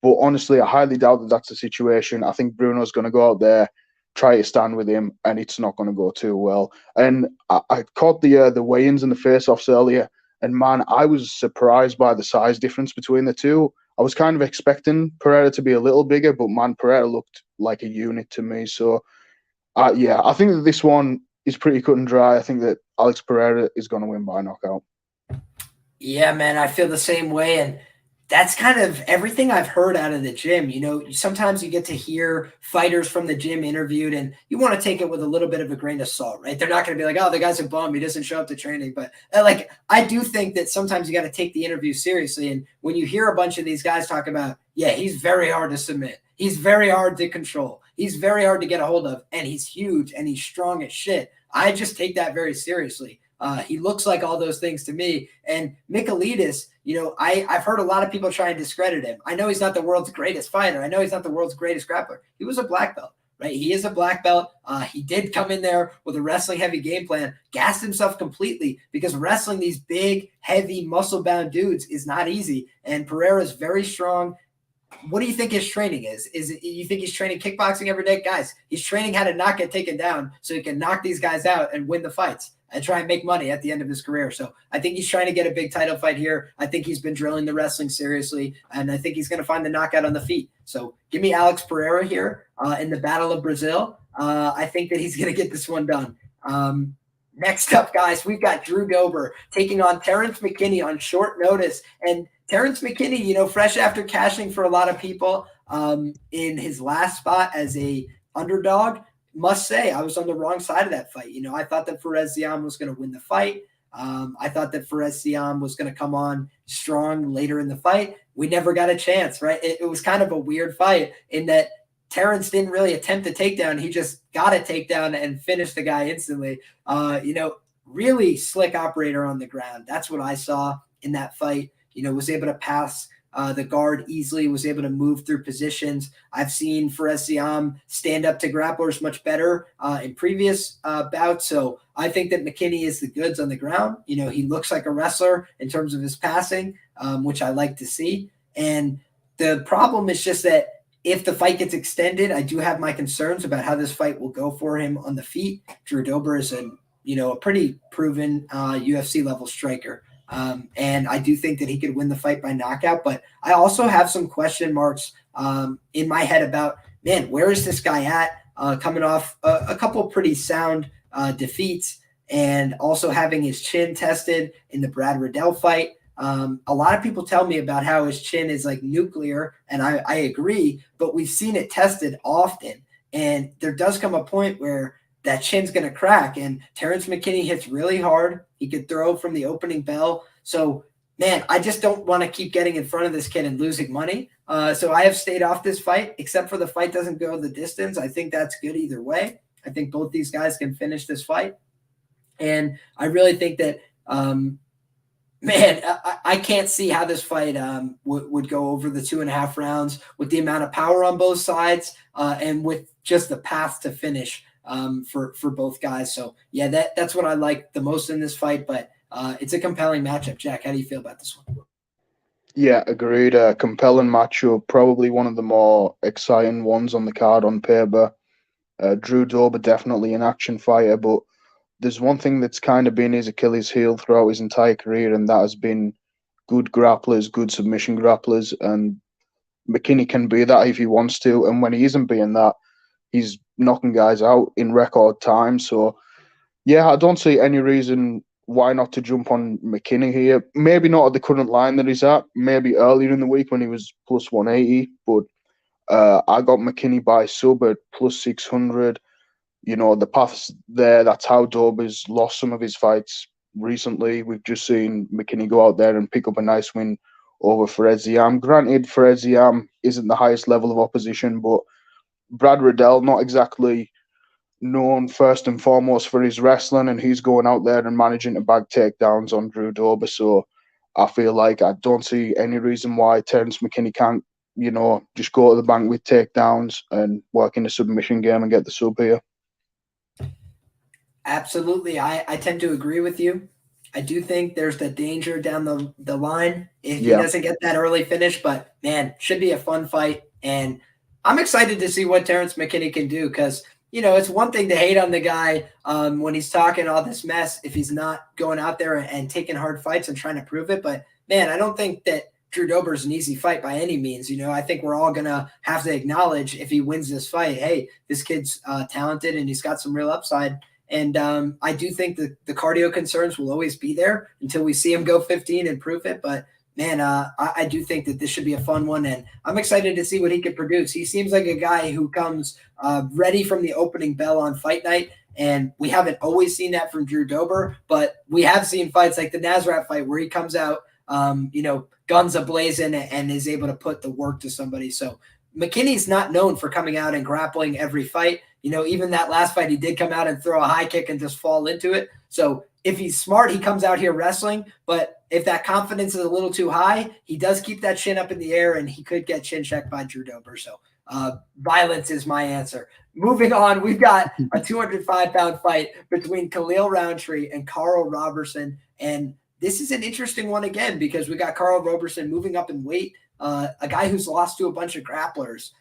B: But honestly, I highly doubt that that's the situation. I think Bruno's going to go out there, try to stand with him, and it's not going to go too well. And I caught the weigh-ins and the face-offs earlier, and man, I was surprised by the size difference between the two. I was kind of expecting Pereira to be a little bigger, but man, Pereira looked like a unit to me. So, yeah, I think that this one is pretty cut and dry. I think that Alex Pereira is going to win by knockout.
A: Yeah, man, I feel the same way. And that's kind of everything I've heard out of the gym. You know, sometimes you get to hear fighters from the gym interviewed and you want to take it with a little bit of a grain of salt, right? They're not going to be like, oh, the guy's a bum. He doesn't show up to training. But like, I do think that sometimes you got to take the interview seriously. And when you hear a bunch of these guys talk about, yeah, he's very hard to submit. He's very hard to control. He's very hard to get a hold of. And he's huge and he's strong as shit. I just take that very seriously. He looks like all those things to me. And Michailidis, you know, I've heard a lot of people try and discredit him. I know he's not the world's greatest fighter. I know he's not the world's greatest grappler. He was a black belt, right? He is a black belt. He did come in there with a wrestling heavy game plan, gassed himself completely because wrestling these big, heavy, muscle-bound dudes is not easy. And Pereira is very strong. What do you think his training is? Is it, you think he's training kickboxing every day? Guys, he's training how to not get taken down so he can knock these guys out and win the fights and try and make money at the end of his career. So I think he's trying to get a big title fight here. I think he's been drilling the wrestling seriously, and I think he's going to find the knockout on the feet. So give me Alex Pereira here in the Battle of Brazil. I think that he's going to get this one done. Next up, guys, we've got Drew Dober taking on Terrence McKinney on short notice. And Terrence McKinney, you know, fresh after cashing for a lot of people in his last spot as a underdog, must say I was on the wrong side of that fight. You know, I thought that Fares Ziam was going to win the fight. I thought that Fares Ziam was going to come on strong later in the fight. We never got a chance, right? It was kind of a weird fight in that Terrence didn't really attempt a takedown. He just got a takedown and finished the guy instantly. You know, really slick operator on the ground. That's what I saw in that fight. You know, was able to pass the guard easily, was able to move through positions. I've seen Fares Ziam stand up to grapplers much better in previous bouts. So I think that McKinney is the goods on the ground. You know, he looks like a wrestler in terms of his passing, which I like to see. And the problem is just that if the fight gets extended, I do have my concerns about how this fight will go for him on the feet. Drew Dober is a pretty proven UFC level striker. And I do think that he could win the fight by knockout, but I also have some question marks in my head about, man, where is this guy at coming off a couple pretty sound defeats and also having his chin tested in the Brad Riddell fight. A lot of people tell me about how his chin is like nuclear, and I agree, but we've seen it tested often. And there does come a point where that chin's going to crack, and Terrence McKinney hits really hard. He could throw from the opening bell. So, man, I just don't want to keep getting in front of this kid and losing money. So I have stayed off this fight, except for the fight doesn't go the distance. I think that's good either way. I think both these guys can finish this fight. And I really think that, man, I can't see how this fight would go over the 2.5 rounds with the amount of power on both sides and with just the path to finish for both guys. So, yeah, that's what I like the most in this fight, but it's a compelling matchup. Jack, how do you feel about this one?
B: Yeah, agreed. Compelling matchup, probably one of the more exciting ones on the card on paper. Drew Dober definitely an action fighter, but there's one thing that's kind of been his Achilles heel throughout his entire career, and that has been good grapplers, good submission grapplers, and McKinney can be that if he wants to. And when he isn't being that, he's knocking guys out in record time. So yeah, I don't see any reason why not to jump on McKinney here. Maybe not at the current line that he's at. Maybe earlier in the week when he was plus 180. But I got McKinney by sub at plus 600. You know, the path's there. That's how Dober's lost some of his fights recently. We've just seen McKinney go out there and pick up a nice win over Fereziam. Granted, Fereziam isn't the highest level of opposition, but Brad Riddell, not exactly known first and foremost for his wrestling, and he's going out there and managing to bag takedowns on Drew Dober. So I feel like I don't see any reason why Terence McKinney can't, just go to the bank with takedowns and work in the submission game and get the sub here.
A: Absolutely. I tend to agree with you. I do think there's the danger down the line if he doesn't get that early finish, but man, should be a fun fight. And I'm excited to see what Terence McKinney can do because, it's one thing to hate on the guy when he's talking all this mess if he's not going out there and taking hard fights and trying to prove it. But man, I don't think that Drew Dober is an easy fight by any means. I think we're all going to have to acknowledge if he wins this fight, hey, this kid's talented and he's got some real upside. And I do think that the cardio concerns will always be there until we see him go 15 and prove it. But man, I do think that this should be a fun one, and I'm excited to see what he can produce. He seems like a guy who comes ready from the opening bell on fight night, and we haven't always seen that from Drew Dober, but we have seen fights like the Nasrat fight where he comes out, guns a-blazing and is able to put the work to somebody. So McKinney's not known for coming out and grappling every fight. Even that last fight, he did come out and throw a high kick and just fall into it. So if he's smart, he comes out here wrestling. But if that confidence is a little too high, he does keep that chin up in the air, and he could get chin checked by Drew Dober. So violence is my answer. Moving on, we've got a 205-pound fight between Khalil Roundtree and Carl Roberson. And this is an interesting one again because we got Carl Roberson moving up in weight, a guy who's lost to a bunch of grapplers.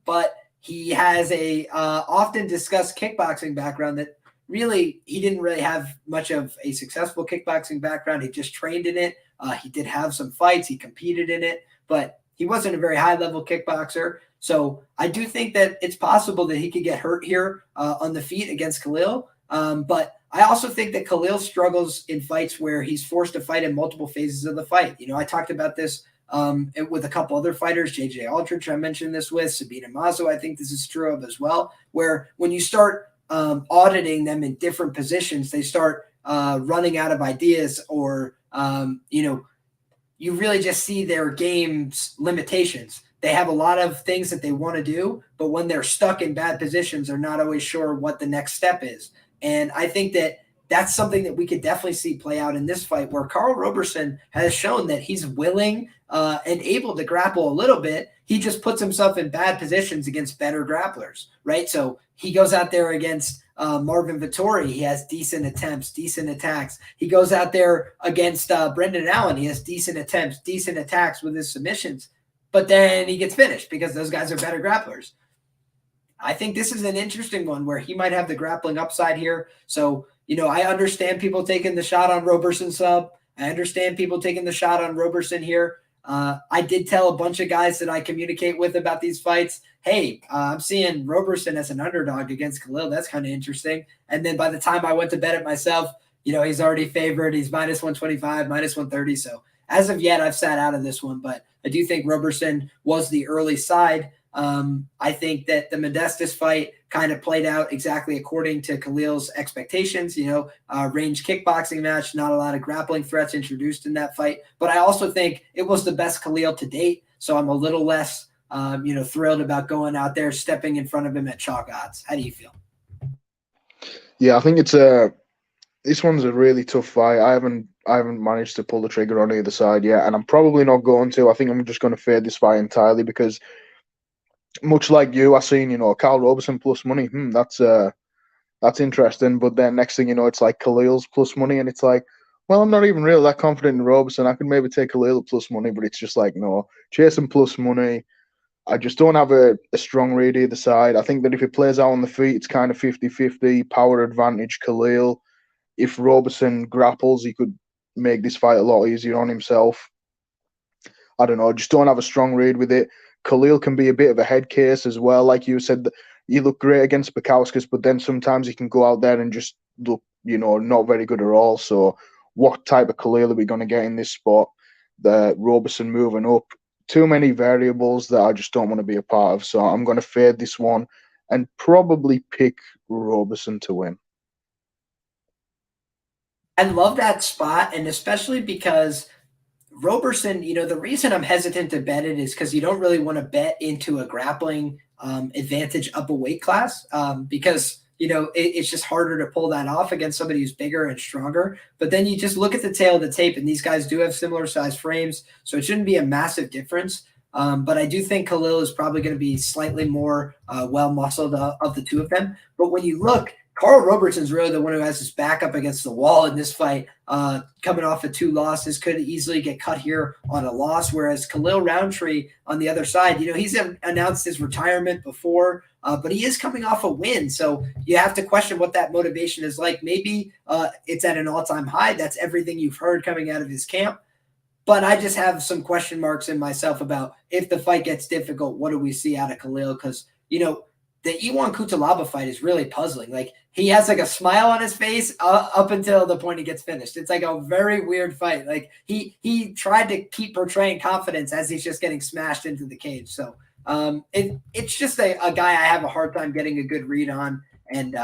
A: But he has a often discussed kickboxing background that really he didn't really have much of a successful kickboxing background. He just trained in it. He did have some fights. He competed in it, but he wasn't a very high-level kickboxer. So I do think that it's possible that he could get hurt here on the feet against Khalil. But I also think that Khalil struggles in fights where he's forced to fight in multiple phases of the fight. I talked about this with a couple other fighters, JJ Aldrich, I mentioned this with, Sabina Mazo, I think this is true of as well, where when you start auditing them in different positions, they start running out of ideas or, you really just see their game's limitations. They have a lot of things that they want to do, but when they're stuck in bad positions, they're not always sure what the next step is. And I think that that's something that we could definitely see play out in this fight where Carl Roberson has shown that he's willing and able to grapple a little bit. He just puts himself in bad positions against better grapplers, right? So he goes out there against Marvin Vettori. He has decent attempts, decent attacks. He goes out there against Brendan Allen. He has decent attempts, decent attacks with his submissions. But then he gets finished because those guys are better grapplers. I think this is an interesting one where he might have the grappling upside here. So, I understand people taking the shot on Roberson sub. I understand people taking the shot on Roberson here. I did tell a bunch of guys that I communicate with about these fights, hey, I'm seeing Roberson as an underdog against Khalil. That's kind of interesting. And then by the time I went to bet it myself, he's already favored. He's minus 125, minus 130. So as of yet, I've sat out of this one. But I do think Roberson was the early side. I think that the Modestus fight kind of played out exactly according to Khalil's expectations, range kickboxing match, not a lot of grappling threats introduced in that fight. But I also think it was the best Khalil to date. So I'm a little less, thrilled about going out there, stepping in front of him at chalk odds. How do you feel?
B: Yeah, I think this one's a really tough fight. I haven't managed to pull the trigger on either side yet, and I'm probably not going to. I think I'm just going to fade this fight entirely because much like you, I seen, Carl Roberson plus money. That's interesting. But then next thing you know, it's like Khalil's plus money, and it's like, Well, I'm not even really that confident in Robertson. I could maybe take a little plus money, but it's just like, no, chasing plus money. I just don't have a strong read either side. I think that if he plays out on the feet, it's kind of 50-50, power advantage, Khalil. If Robertson grapples, he could make this fight a lot easier on himself. I don't know, just don't have a strong read with it. Khalil can be a bit of a head case as well. Like you said, you look great against Bukowskis, but then sometimes he can go out there and just look, not very good at all. So what type of Khalil are we going to get in this spot? The Robertson moving up. Too many variables that I just don't want to be a part of. So I'm going to fade this one and probably pick Robertson to win.
A: I love that spot, and especially because Roberson, the reason I'm hesitant to bet it is because you don't really want to bet into a grappling advantage up a weight class because, it's just harder to pull that off against somebody who's bigger and stronger. But then you just look at the tail of the tape, and these guys do have similar size frames, so it shouldn't be a massive difference. But I do think Khalil is probably going to be slightly more well-muscled of the two of them. But when you look, Carl Robertson's really the one who has his back up against the wall in this fight, coming off of 2 losses, could easily get cut here on a loss, whereas Khalil Roundtree on the other side, he's announced his retirement before, but he is coming off a win, so you have to question what that motivation is like. Maybe it's at an all-time high. That's everything you've heard coming out of his camp, but I just have some question marks in myself about if the fight gets difficult, what do we see out of Khalil? Because, the Iwan Kutalaba fight is really puzzling. Like, he has like a smile on his face up until the point he gets finished. It's like a very weird fight. Like, he tried to keep portraying confidence as he's just getting smashed into the cage. So it's just a guy I have a hard time getting a good read on. And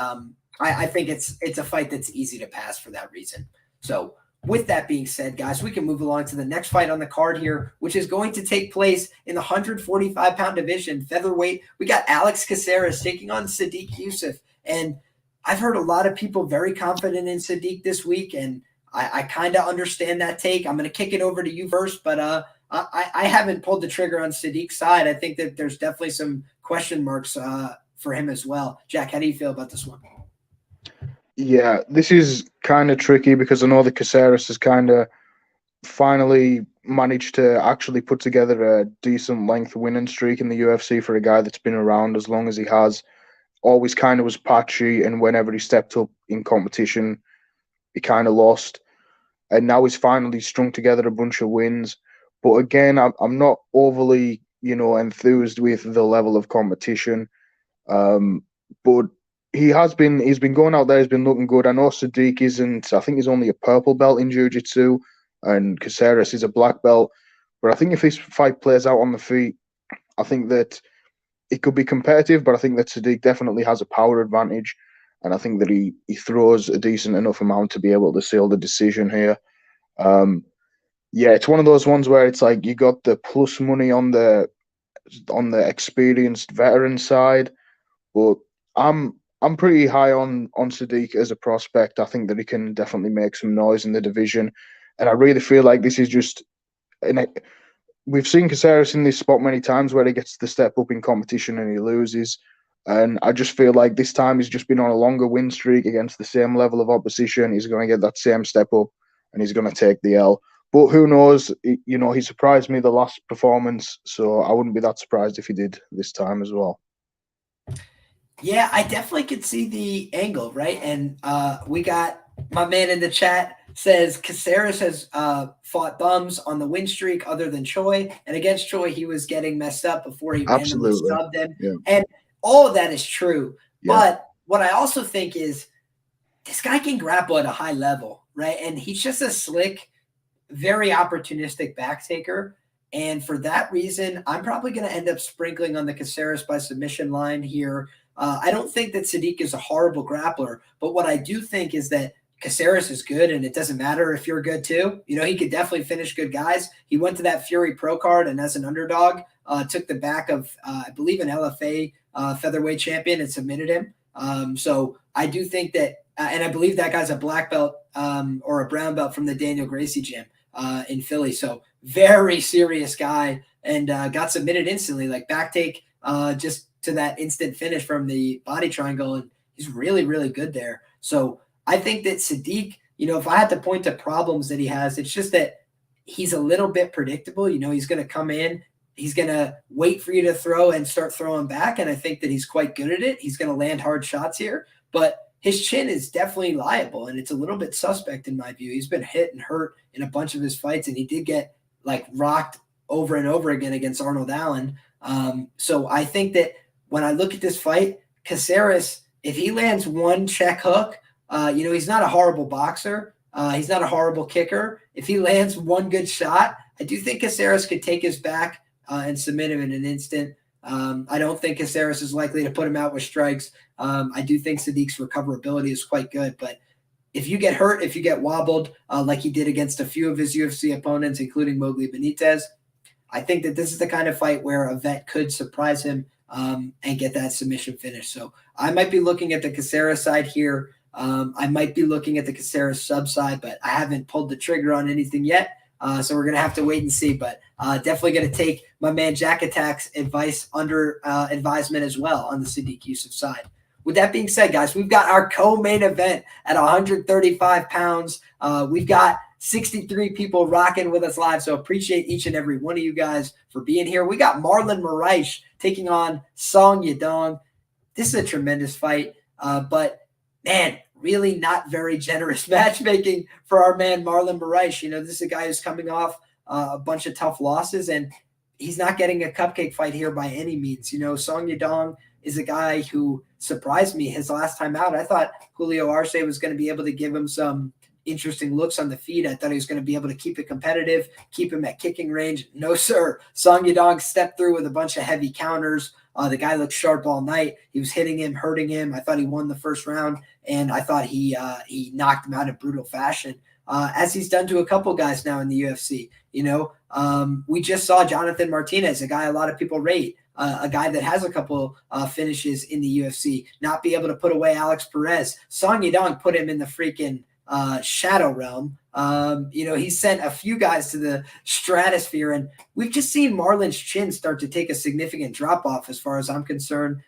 A: I think it's a fight that's easy to pass for that reason. So with that being said, guys, we can move along to the next fight on the card here, which is going to take place in the 145-pound division, featherweight. We got Alex Caceres taking on Sodiq Yusuff. And I've heard a lot of people very confident in Sodiq this week, and I kind of understand that take. I'm going to kick it over to you first, but I haven't pulled the trigger on Sodiq's side. I think that there's definitely some question marks for him as well. Jack, how do you feel about this one?
B: Yeah, this is kind of tricky because I know that Caceres has kind of finally managed to actually put together a decent length winning streak in the UFC for a guy that's been around as long as he has. Always kind of was patchy, and whenever he stepped up in competition, he kind of lost. And now he's finally strung together a bunch of wins. But again, I'm not overly, enthused with the level of competition. But he's been going out there, he's been looking good. I know Sodiq I think he's only a purple belt in jiu-jitsu, and Caceres is a black belt. But I think if this fight plays out on the feet, I think that it could be competitive, but I think that Sodiq definitely has a power advantage, and I think that he throws a decent enough amount to be able to seal the decision here. Yeah, it's one of those ones where it's like you got the plus money on the experienced veteran side, but I'm pretty high on Sodiq as a prospect. I think that he can definitely make some noise in the division, and I really feel like this is just we've seen Caceres in this spot many times where he gets to step up in competition and he loses. And I just feel like this time he's just been on a longer win streak against the same level of opposition. He's going to get that same step up and he's going to take the L. But who knows? He surprised me the last performance, so I wouldn't be that surprised if he did this time as well.
A: Yeah, I definitely could see the angle, right? And we got my man in the chat says Caceres has fought bums on the win streak other than Choi. And against Choi, he was getting messed up before he randomly subbed him. Yeah. And all of that is true. Yeah. But what I also think is this guy can grapple at a high level, right? And he's just a slick, very opportunistic back taker. And for that reason, I'm probably going to end up sprinkling on the Caceres by submission line here. I don't think that Sodiq is a horrible grappler, but what I do think is that Caceres is good, and it doesn't matter if you're good too. He could definitely finish good guys. He went to that Fury Pro card, and as an underdog, took the back of, I believe, an LFA featherweight champion and submitted him. So I do think that, and I believe that guy's a black belt or a brown belt from the Daniel Gracie gym in Philly. So very serious guy, and got submitted instantly, like back take just to that instant finish from the body triangle, and he's really, really good there. So I think that Sodiq, if I had to point to problems that he has, it's just that he's a little bit predictable. He's going to come in, he's going to wait for you to throw and start throwing back. And I think that he's quite good at it. He's going to land hard shots here, but his chin is definitely liable, and it's a little bit suspect in my view. He's been hit and hurt in a bunch of his fights, and he did get rocked over and over again against Arnold Allen. So I think that when I look at this fight, Caceres, if he lands one check hook, he's not a horrible boxer. He's not a horrible kicker. If he lands one good shot, I do think Caceres could take his back and submit him in an instant. I don't think Caceres is likely to put him out with strikes. I do think Sadiq's recoverability is quite good, but if you get hurt, if you get wobbled like he did against a few of his UFC opponents, including Mowgli Benitez, I think that this is the kind of fight where a vet could surprise him and get that submission finish. So I might be looking at the Caceres side here. I might be looking at the Caceres sub side, but I haven't pulled the trigger on anything yet. So we're going to have to wait and see, but definitely going to take my man Jack Attack's advice under advisement as well on the Sadiq Yusuf side. With that being said, guys, we've got our co-main event at 135 pounds. We've got 63 people rocking with us live, so appreciate each and every one of you guys for being here. We got Marlon Moraes taking on Song Yadong. This is a tremendous fight, but man, really not very generous matchmaking for our man Marlon Moraes. This is a guy who's coming off a bunch of tough losses, and he's not getting a cupcake fight here by any means. Song Yadong is a guy who surprised me his last time out. I thought Julio Arce was going to be able to give him some interesting looks on the feet. I thought he was going to be able to keep it competitive, keep him at kicking range. No, sir. Song Yadong stepped through with a bunch of heavy counters. The guy looked sharp all night. He was hitting him, hurting him. I thought he won the first round, and I thought he knocked him out in brutal fashion, as he's done to a couple guys now in the UFC. We just saw Jonathan Martinez, a guy a lot of people rate, a guy that has a couple finishes in the UFC, not be able to put away Alex Perez. Song Yadong put him in the freaking shadow realm. He sent a few guys to the stratosphere, and we've just seen Marlon's chin start to take a significant drop off as far as I'm concerned.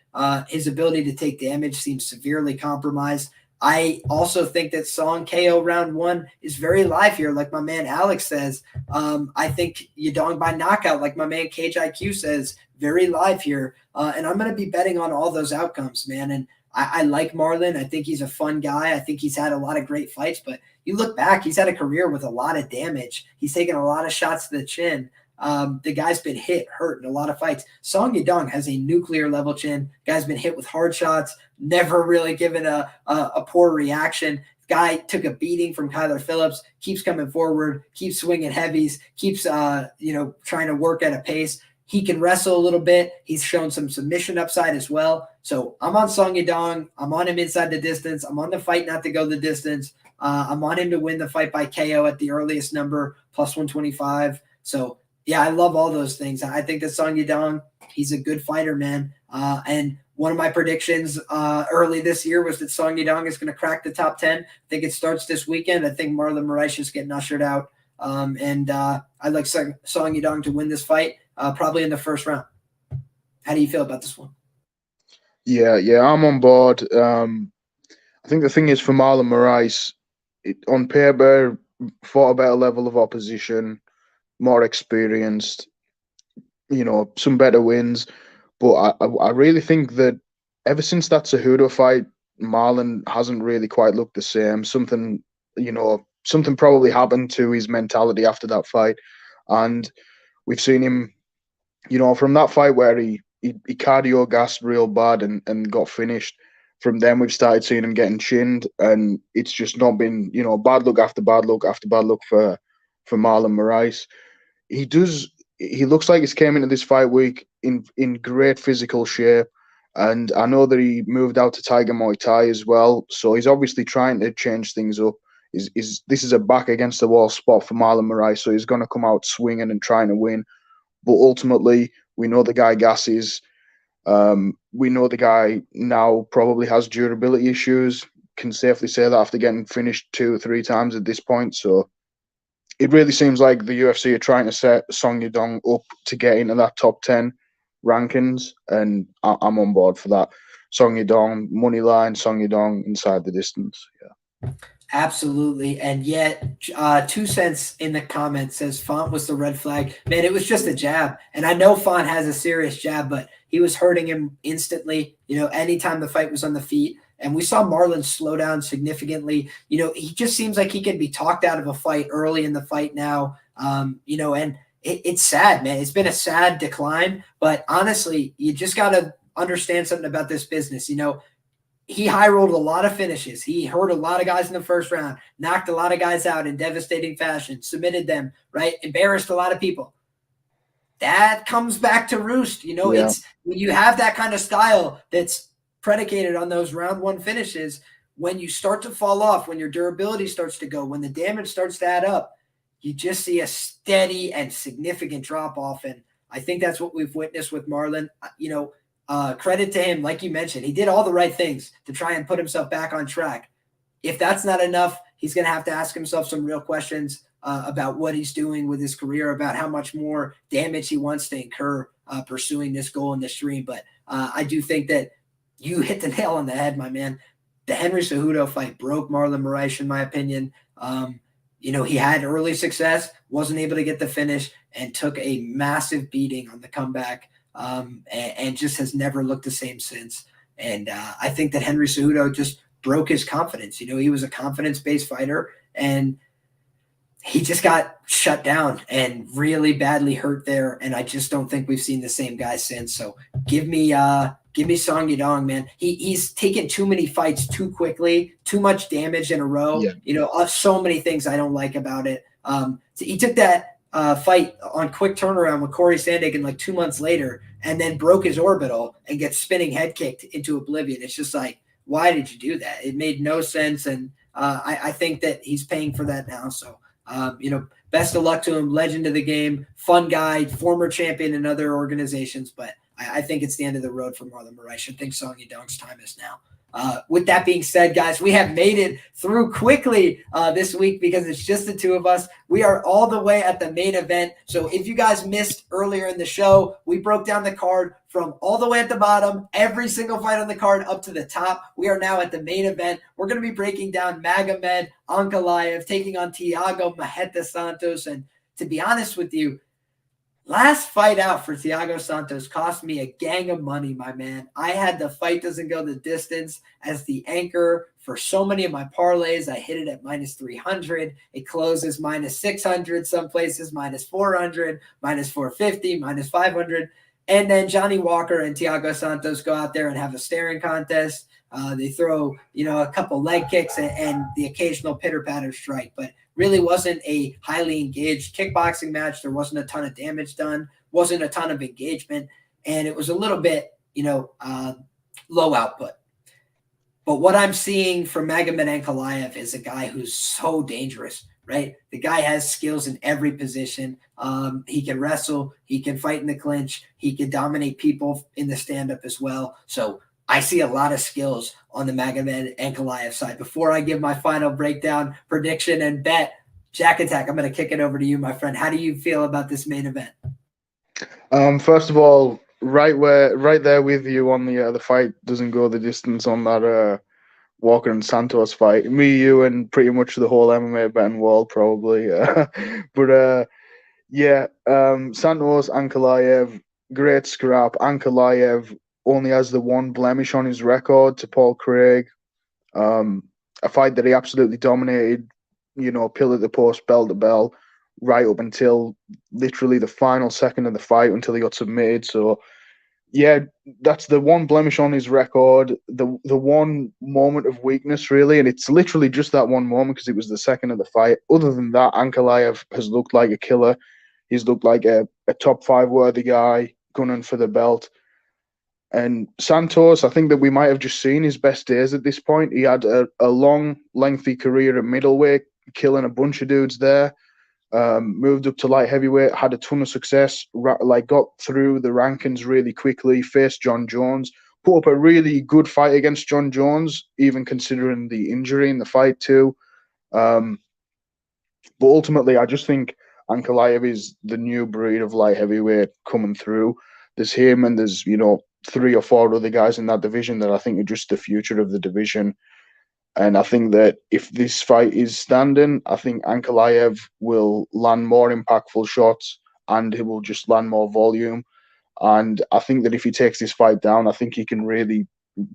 A: His ability to take damage seems severely compromised. I also think that Song KO round one is very live here, like my man Alex says. I think Yadong by knockout, like my man Cage IQ says, very live here. And I'm going to be betting on all those outcomes, man. And I like Marlon. I think he's a fun guy. I think he's had a lot of great fights, but you look back, he's had a career with a lot of damage. He's taken a lot of shots to the chin. The guy's been hit, hurt in a lot of fights. Song Yadong has a nuclear level chin. Guy's been hit with hard shots, never really given a poor reaction. Guy took a beating from Kyler Phillips, keeps coming forward, keeps swinging heavies, keeps trying to work at a pace. He can wrestle a little bit. He's shown some submission upside as well. So I'm on Song Yadong. I'm on him inside the distance. I'm on the fight not to go the distance. I'm on him to win the fight by KO at the earliest number, plus 125. So, yeah, I love all those things. I think that Song Yadong, he's a good fighter, man. And one of my predictions early this year was that Song Yadong is going to crack the top 10. I think it starts this weekend. I think Marlon Moraes is getting ushered out. I'd like Song Yadong to win this fight, probably in the first round. How do you feel about this one?
B: Yeah, I'm on board. I think the thing is for Marlon Moraes, on paper, fought a better level of opposition, more experienced, some better wins. But I really think that ever since that Cejudo fight, Marlon hasn't really quite looked the same. Something probably happened to his mentality after that fight. And we've seen him, from that fight where he cardio gassed real bad and got finished. From then, we've started seeing him getting chinned, and it's just not been, bad luck after bad luck after bad luck for Marlon Moraes. He looks like he's came into this fight week in great physical shape, and I know that he moved out to Tiger Muay Thai as well, so he's obviously trying to change things up. This is a back against the wall spot for Marlon Moraes, so he's going to come out swinging and trying to win. But ultimately, we know the guy gasses. We know the guy now probably has durability issues. Can safely say that after getting finished 2 or 3 times at this point. So it really seems like the UFC are trying to set Song Yadong up to get into that top 10 rankings, and I'm on board for that. Song Yadong money line, Song Yadong inside the distance. Yeah.
A: Absolutely. And yet, 2 cents in the comments says Font was the red flag. Man, it was just a jab. And I know Font has a serious jab, but he was hurting him instantly, anytime the fight was on the feet. And we saw Marlon slow down significantly. He just seems like he can be talked out of a fight early in the fight now. And it's sad, man. It's been a sad decline. But honestly, you just got to understand something about this business. He high rolled a lot of finishes. He hurt a lot of guys in the first round, knocked a lot of guys out in devastating fashion, submitted them, right? Embarrassed a lot of people. That comes back to roost. It's when you have that kind of style that's predicated on those round one finishes, when you start to fall off, when your durability starts to go, when the damage starts to add up, you just see a steady and significant drop off. And I think that's what we've witnessed with Marlon. Credit to him, like you mentioned, he did all the right things to try and put himself back on track. If that's not enough, he's going to have to ask himself some real questions about what he's doing with his career, about how much more damage he wants to incur pursuing this goal in this dream. But I do think that you hit the nail on the head, my man. The Henry Cejudo fight broke Marlon Moraes, in my opinion. He had early success, wasn't able to get the finish, and took a massive beating on the comeback. And just has never looked the same since. And I think that Henry Cejudo just broke his confidence. He was a confidence-based fighter, and he just got shut down and really badly hurt there. And I just don't think we've seen the same guy since. So give me Song Yadong, man. He's taken too many fights too quickly, too much damage in a row. Yeah. So many things I don't like about it. So he took that fight on quick turnaround with Corey Sandhagen like 2 months later, and then broke his orbital and gets spinning head kicked into oblivion. It's just like, why did you do that? It made no sense. And I think that he's paying for that now. So, best of luck to him. Legend of the game, fun guy, former champion in other organizations. But I think it's the end of the road for Marlon Moraes. I think Song Yadong's time is now. With that being said, guys, we have made it through quickly this week because it's just the two of us. We are all the way at the main event. So if you guys missed earlier in the show, we broke down the card from all the way at the bottom, every single fight on the card up to the top. We are now at the main event. We're going to be breaking down Magomed Ankalaev taking on Thiago Santos. And to be honest with you, last fight out for Thiago Santos cost me a gang of money, my man. I had the fight doesn't go the distance as the anchor for so many of my parlays. I hit it at minus 300. It closes minus 600 some places, minus 400, minus 450, minus 500. And then Johnny Walker and Thiago Santos go out there and have a staring contest. They throw, a couple leg kicks and the occasional pitter-patter strike. But really wasn't a highly engaged kickboxing match. There wasn't a ton of damage done, wasn't a ton of engagement, and it was a little bit, low output. But what I'm seeing from Magomed Ankalaev is a guy who's so dangerous, right? The guy has skills in every position. He can wrestle. He can fight in the clinch. He can dominate people in the stand-up as well. So I see a lot of skills on the Magomed Ankalaev side. Before I give my final breakdown, prediction, and bet, Jack Attack, I'm going to kick it over to you, my friend. How do you feel about this main event?
B: First of all, right there with you on the fight doesn't go the distance on that Walker and Santos fight. Me, you, and pretty much the whole MMA betting world probably. But Santos, Ankalaev, great scrap. Ankalaev only has the one blemish on his record to Paul Craig. A fight that he absolutely dominated, pillar to post, bell to bell, right up until literally the final second of the fight until he got submitted. So, yeah, that's the one blemish on his record, the one moment of weakness, really. And it's literally just that one moment because it was the second of the fight. Other than that, Ankalaev has looked like a killer. He's looked like a top 5 worthy guy gunning for the belt. And Santos, I think that we might have just seen his best days at this point. He had a long, lengthy career at middleweight, killing a bunch of dudes there. Moved up to light heavyweight, had a ton of success, got through the rankings really quickly, faced John Jones, put up a really good fight against John Jones, even considering the injury in the fight too. But ultimately, I just think Ankalaev is the new breed of light heavyweight coming through. There's him and there's, 3 or 4 other guys in that division that I think are just the future of the division. And I think that if this fight is standing, I think Ankalaev will land more impactful shots and he will just land more volume. And I think that if he takes this fight down, I think he can really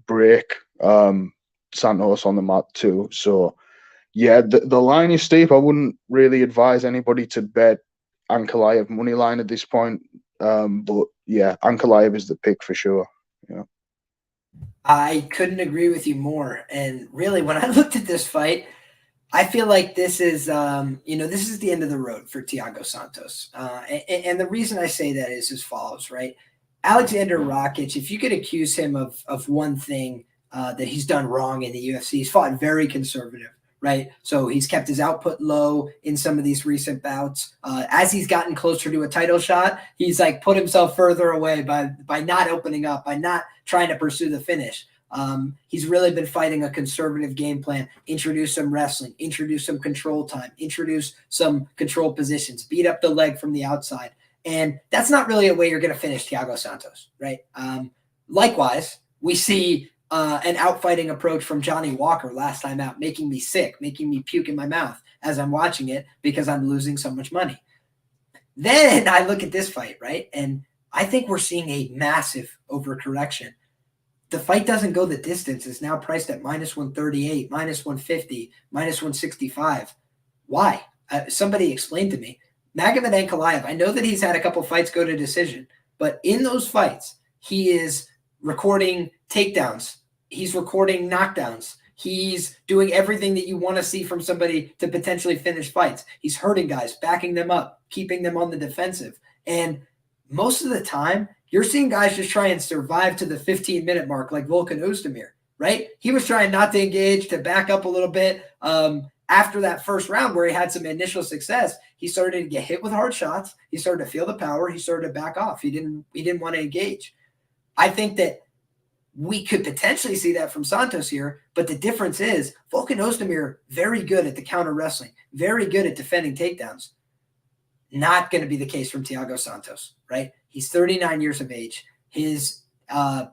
B: break Santos on the mat too. So, yeah, the line is steep. I wouldn't really advise anybody to bet Ankalaev money line at this point. But yeah, Ankalaev is the pick for sure. Yeah.
A: I couldn't agree with you more. And really, when I looked at this fight, I feel like this is, this is the end of the road for Thiago Santos. And the reason I say that is as follows, right? Alexander Rakic, if you could accuse him of one thing that he's done wrong in the UFC, he's fought very conservative, right? So he's kept his output low in some of these recent bouts. As he's gotten closer to a title shot, he's like put himself further away by not opening up, by not trying to pursue the finish. He's really been fighting a conservative game plan, introduce some wrestling, introduce some control time, introduce some control positions, beat up the leg from the outside. And that's not really a way you're going to finish Thiago Santos, right? Likewise, we see an outfighting approach from Johnny Walker last time out, making me sick, making me puke in my mouth as I'm watching it because I'm losing so much money. Then I look at this fight, right? And I think we're seeing a massive overcorrection. The fight doesn't go the distance. It's now priced at minus 138, minus 150, minus 165. Why? Somebody explained to me. Magomed Ankalaev, I know that he's had a couple fights go to decision, but in those fights, he is recording takedowns. He's recording knockdowns. He's doing everything that you want to see from somebody to potentially finish fights. He's hurting guys, backing them up, keeping them on the defensive. And most of the time, you're seeing guys just try and survive to the 15-minute mark like Volkan Ozdemir, right? He was trying not to engage, to back up a little bit. After that first round where he had some initial success, he started to get hit with hard shots. He started to feel the power. He started to back off. He didn't want to engage. I think that we could potentially see that from Santos here, but the difference is Volkan Ozdemir, very good at the counter wrestling, very good at defending takedowns. Not going to be the case from Thiago Santos, right? He's 39 years of age. His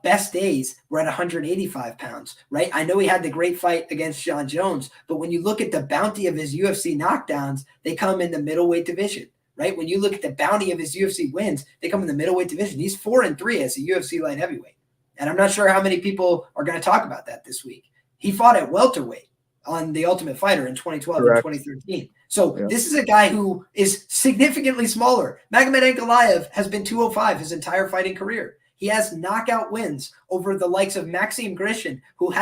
A: best days were at 185 pounds, right? I know he had the great fight against John Jones, but when you look at the bounty of his UFC knockdowns, they come in the middleweight division, right? When you look at the bounty of his UFC wins, they come in the middleweight division. He's 4-3 as a UFC light heavyweight. And I'm not sure how many people are going to talk about that this week. He fought at welterweight on The Ultimate Fighter in 2012
B: Correct.
A: and 2013. So This is a guy who is significantly smaller. Magomed Ankalaev has been 205 his entire fighting career. He has knockout wins over the likes of Maxim Grishin, who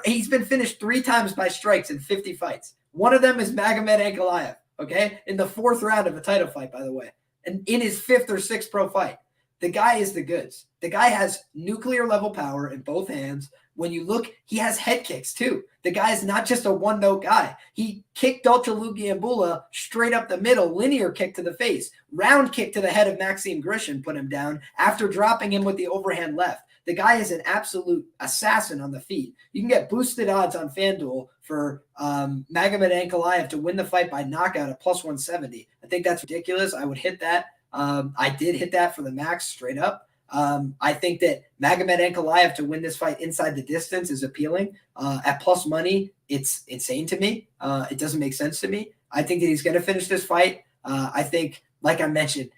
A: he's been finished 3 times by strikes in 50 fights. One of them is Magomed Ankalaev, okay? In the 4th round of a title fight, by the way. And in his 5th or 6th pro fight. The guy is the goods. The guy has nuclear level power in both hands. When you look, he has head kicks too. The guy is not just a one-note guy. He kicked Dalcha Lungiambula straight up the middle, linear kick to the face, round kick to the head of Maxim Grishin, put him down after dropping him with the overhand left. The guy is an absolute assassin on the feet. You can get boosted odds on FanDuel for Magomed Ankalaev to win the fight by knockout at plus 170. I think that's ridiculous. I would hit that. I did hit that for the max straight up. I think that Magomed Ankalaev to win this fight inside the distance is appealing. At plus money, it's insane to me. It doesn't make sense to me. I think that he's going to finish this fight. I think, like I mentioned,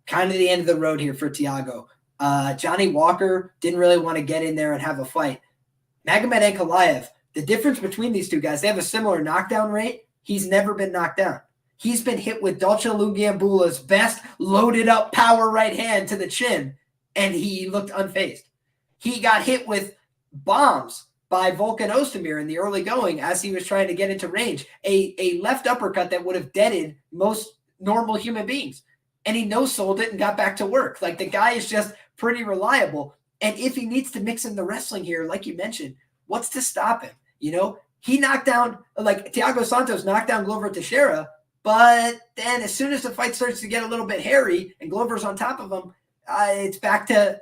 A: kind of the end of the road here for Thiago. Johnny Walker didn't really want to get in there and have a fight. Magomed Ankalaev, the difference between these two guys, they have a similar knockdown rate. He's never been knocked down. He's been hit with Dalcha Lungiambula's best loaded up power right hand to the chin, and he looked unfazed. He got hit with bombs by Volkan Ozdemir in the early going as he was trying to get into range, a left uppercut that would have deaded most normal human beings. And he no-sold it and got back to work. Like, the guy is just pretty reliable. And if he needs to mix in the wrestling here, like you mentioned, what's to stop him? You know, he knocked down, like Thiago Santos knocked down Glover Teixeira, but then as soon as the fight starts to get a little bit hairy and Glover's on top of him, it's back to,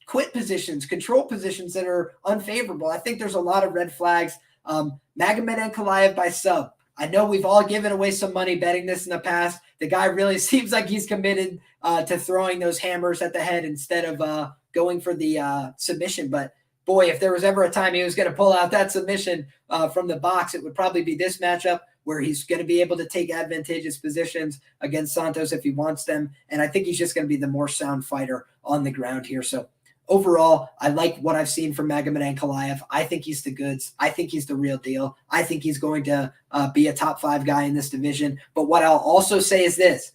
A: quit positions, control positions that are unfavorable. I think there's a lot of red flags. Magomed Ankalaev by sub. I know we've all given away some money betting this in the past. The guy really seems like he's committed to throwing those hammers at the head instead of going for the submission. But boy, if there was ever a time he was going to pull out that submission from the box, it would probably be this matchup, where he's going to be able to take advantageous positions against Santos if he wants them. And I think he's just going to be the more sound fighter on the ground here. So overall, I like what I've seen from Magomed Ankalaev. I think he's the goods. I think he's the real deal. I think he's going to be a top 5 guy in this division. But what I'll also say is this.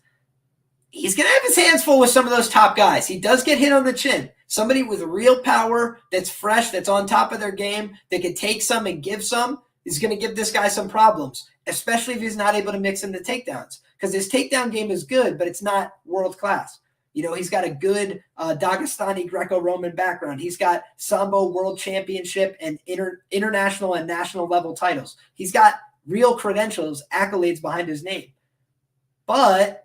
A: He's going to have his hands full with some of those top guys. He does get hit on the chin. Somebody with real power, that's fresh, that's on top of their game, that can take some and give some, is going to give this guy some problems, especially if he's not able to mix in the takedowns. Because his takedown game is good, but it's not world class. You know, he's got a good Dagestani Greco-Roman background. He's got Sambo World Championship and international and national level titles. He's got real credentials, accolades behind his name. But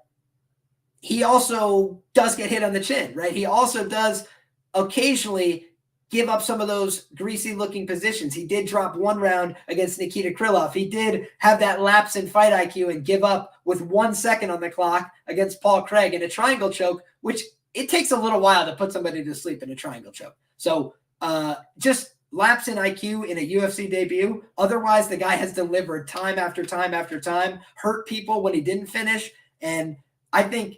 A: he also does get hit on the chin, right? He also does occasionally give up some of those greasy-looking positions. He did drop one round against Nikita Krylov. He did have that lapse in fight IQ and give up with 1 second on the clock against Paul Craig in a triangle choke, which it takes a little while to put somebody to sleep in a triangle choke. So just lapse in IQ in a UFC debut. Otherwise, the guy has delivered time after time after time, hurt people when he didn't finish, and I think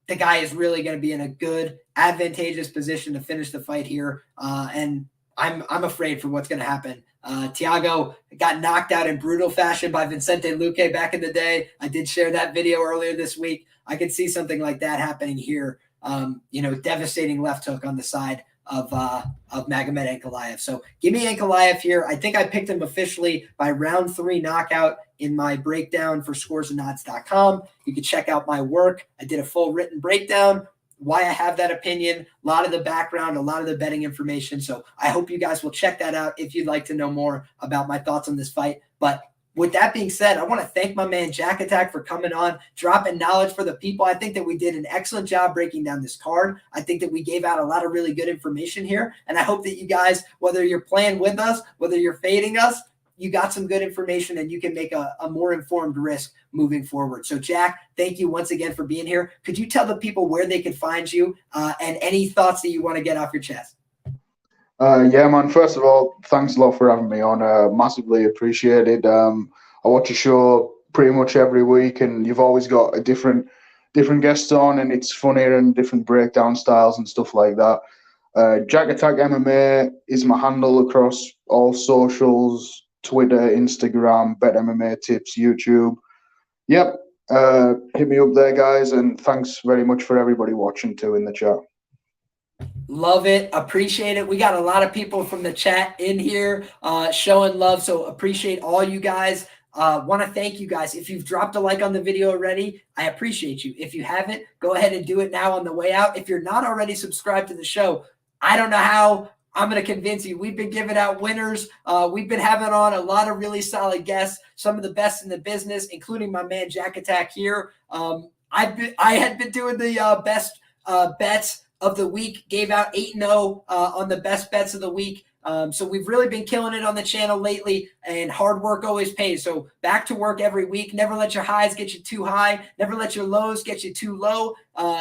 A: the guy is really going to be in a good, advantageous position to finish the fight here. And I'm afraid for what's going to happen. Thiago got knocked out in brutal fashion by Vicente Luque back in the day. I did share that video earlier this week. I could see something like that happening here. Devastating left hook on the side of Magomed Ankalaev. So give me Ankalaev here. I think I picked him officially by round 3 knockout in my breakdown for scoresandodds.com. You can check out my work. I did a full written breakdown, why I have that opinion, a lot of the background, a lot of the betting information. So I hope you guys will check that out if you'd like to know more about my thoughts on this fight. But with that being said, I want to thank my man Jack Attack for coming on, dropping knowledge for the people. I think that we did an excellent job breaking down this card. I think that we gave out a lot of really good information here. And I hope that you guys, whether you're playing with us, whether you're fading us, you got some good information and you can make a more informed risk moving forward. So Jack, thank you once again for being here. Could you tell the people where they could find you and any thoughts that you want to get off your chest?
B: Yeah, man. First of all, thanks a lot for having me on. Massively appreciated. I watch your show pretty much every week, and you've always got a different guests on, and it's funnier and different breakdown styles and stuff like that. Jack Attack MMA is my handle across all socials: Twitter, Instagram, BetMMA.tips, YouTube. Yep. Hit me up there, guys, and thanks very much for everybody watching too in the chat.
A: Love it. Appreciate it. We got a lot of people from the chat in here showing love. So appreciate all you guys. Want to thank you guys. If you've dropped a like on the video already, I appreciate you. If you haven't, go ahead and do it now on the way out. If you're not already subscribed to the show, I don't know how I'm going to convince you. We've been giving out winners. We've been having on a lot of really solid guests, some of the best in the business, including my man Jack Attack here. I had been doing the best bets of the week, gave out 8-0 on the best bets of the week. So we've really been killing it on the channel lately, and hard work always pays. So back to work every week. Never let your highs get you too high. Never let your lows get you too low.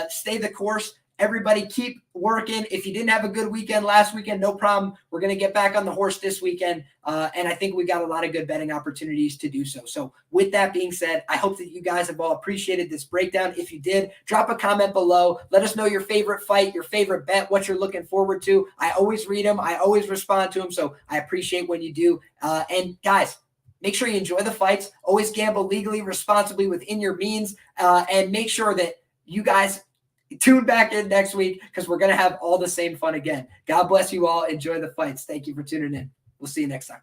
A: Stay the course. Everybody keep working. If you didn't have a good weekend last weekend, no problem. We're going to get back on the horse this weekend. And I think we got a lot of good betting opportunities to do so. So with that being said, I hope that you guys have all appreciated this breakdown. If you did, drop a comment below. Let us know your favorite fight, your favorite bet, what you're looking forward to. I always read them. I always respond to them. So I appreciate when you do. And guys, make sure you enjoy the fights. Always gamble legally, responsibly within your means. And make sure that you guys tune back in next week because we're going to have all the same fun again. God bless you all. Enjoy the fights. Thank you for tuning in. We'll see you next time.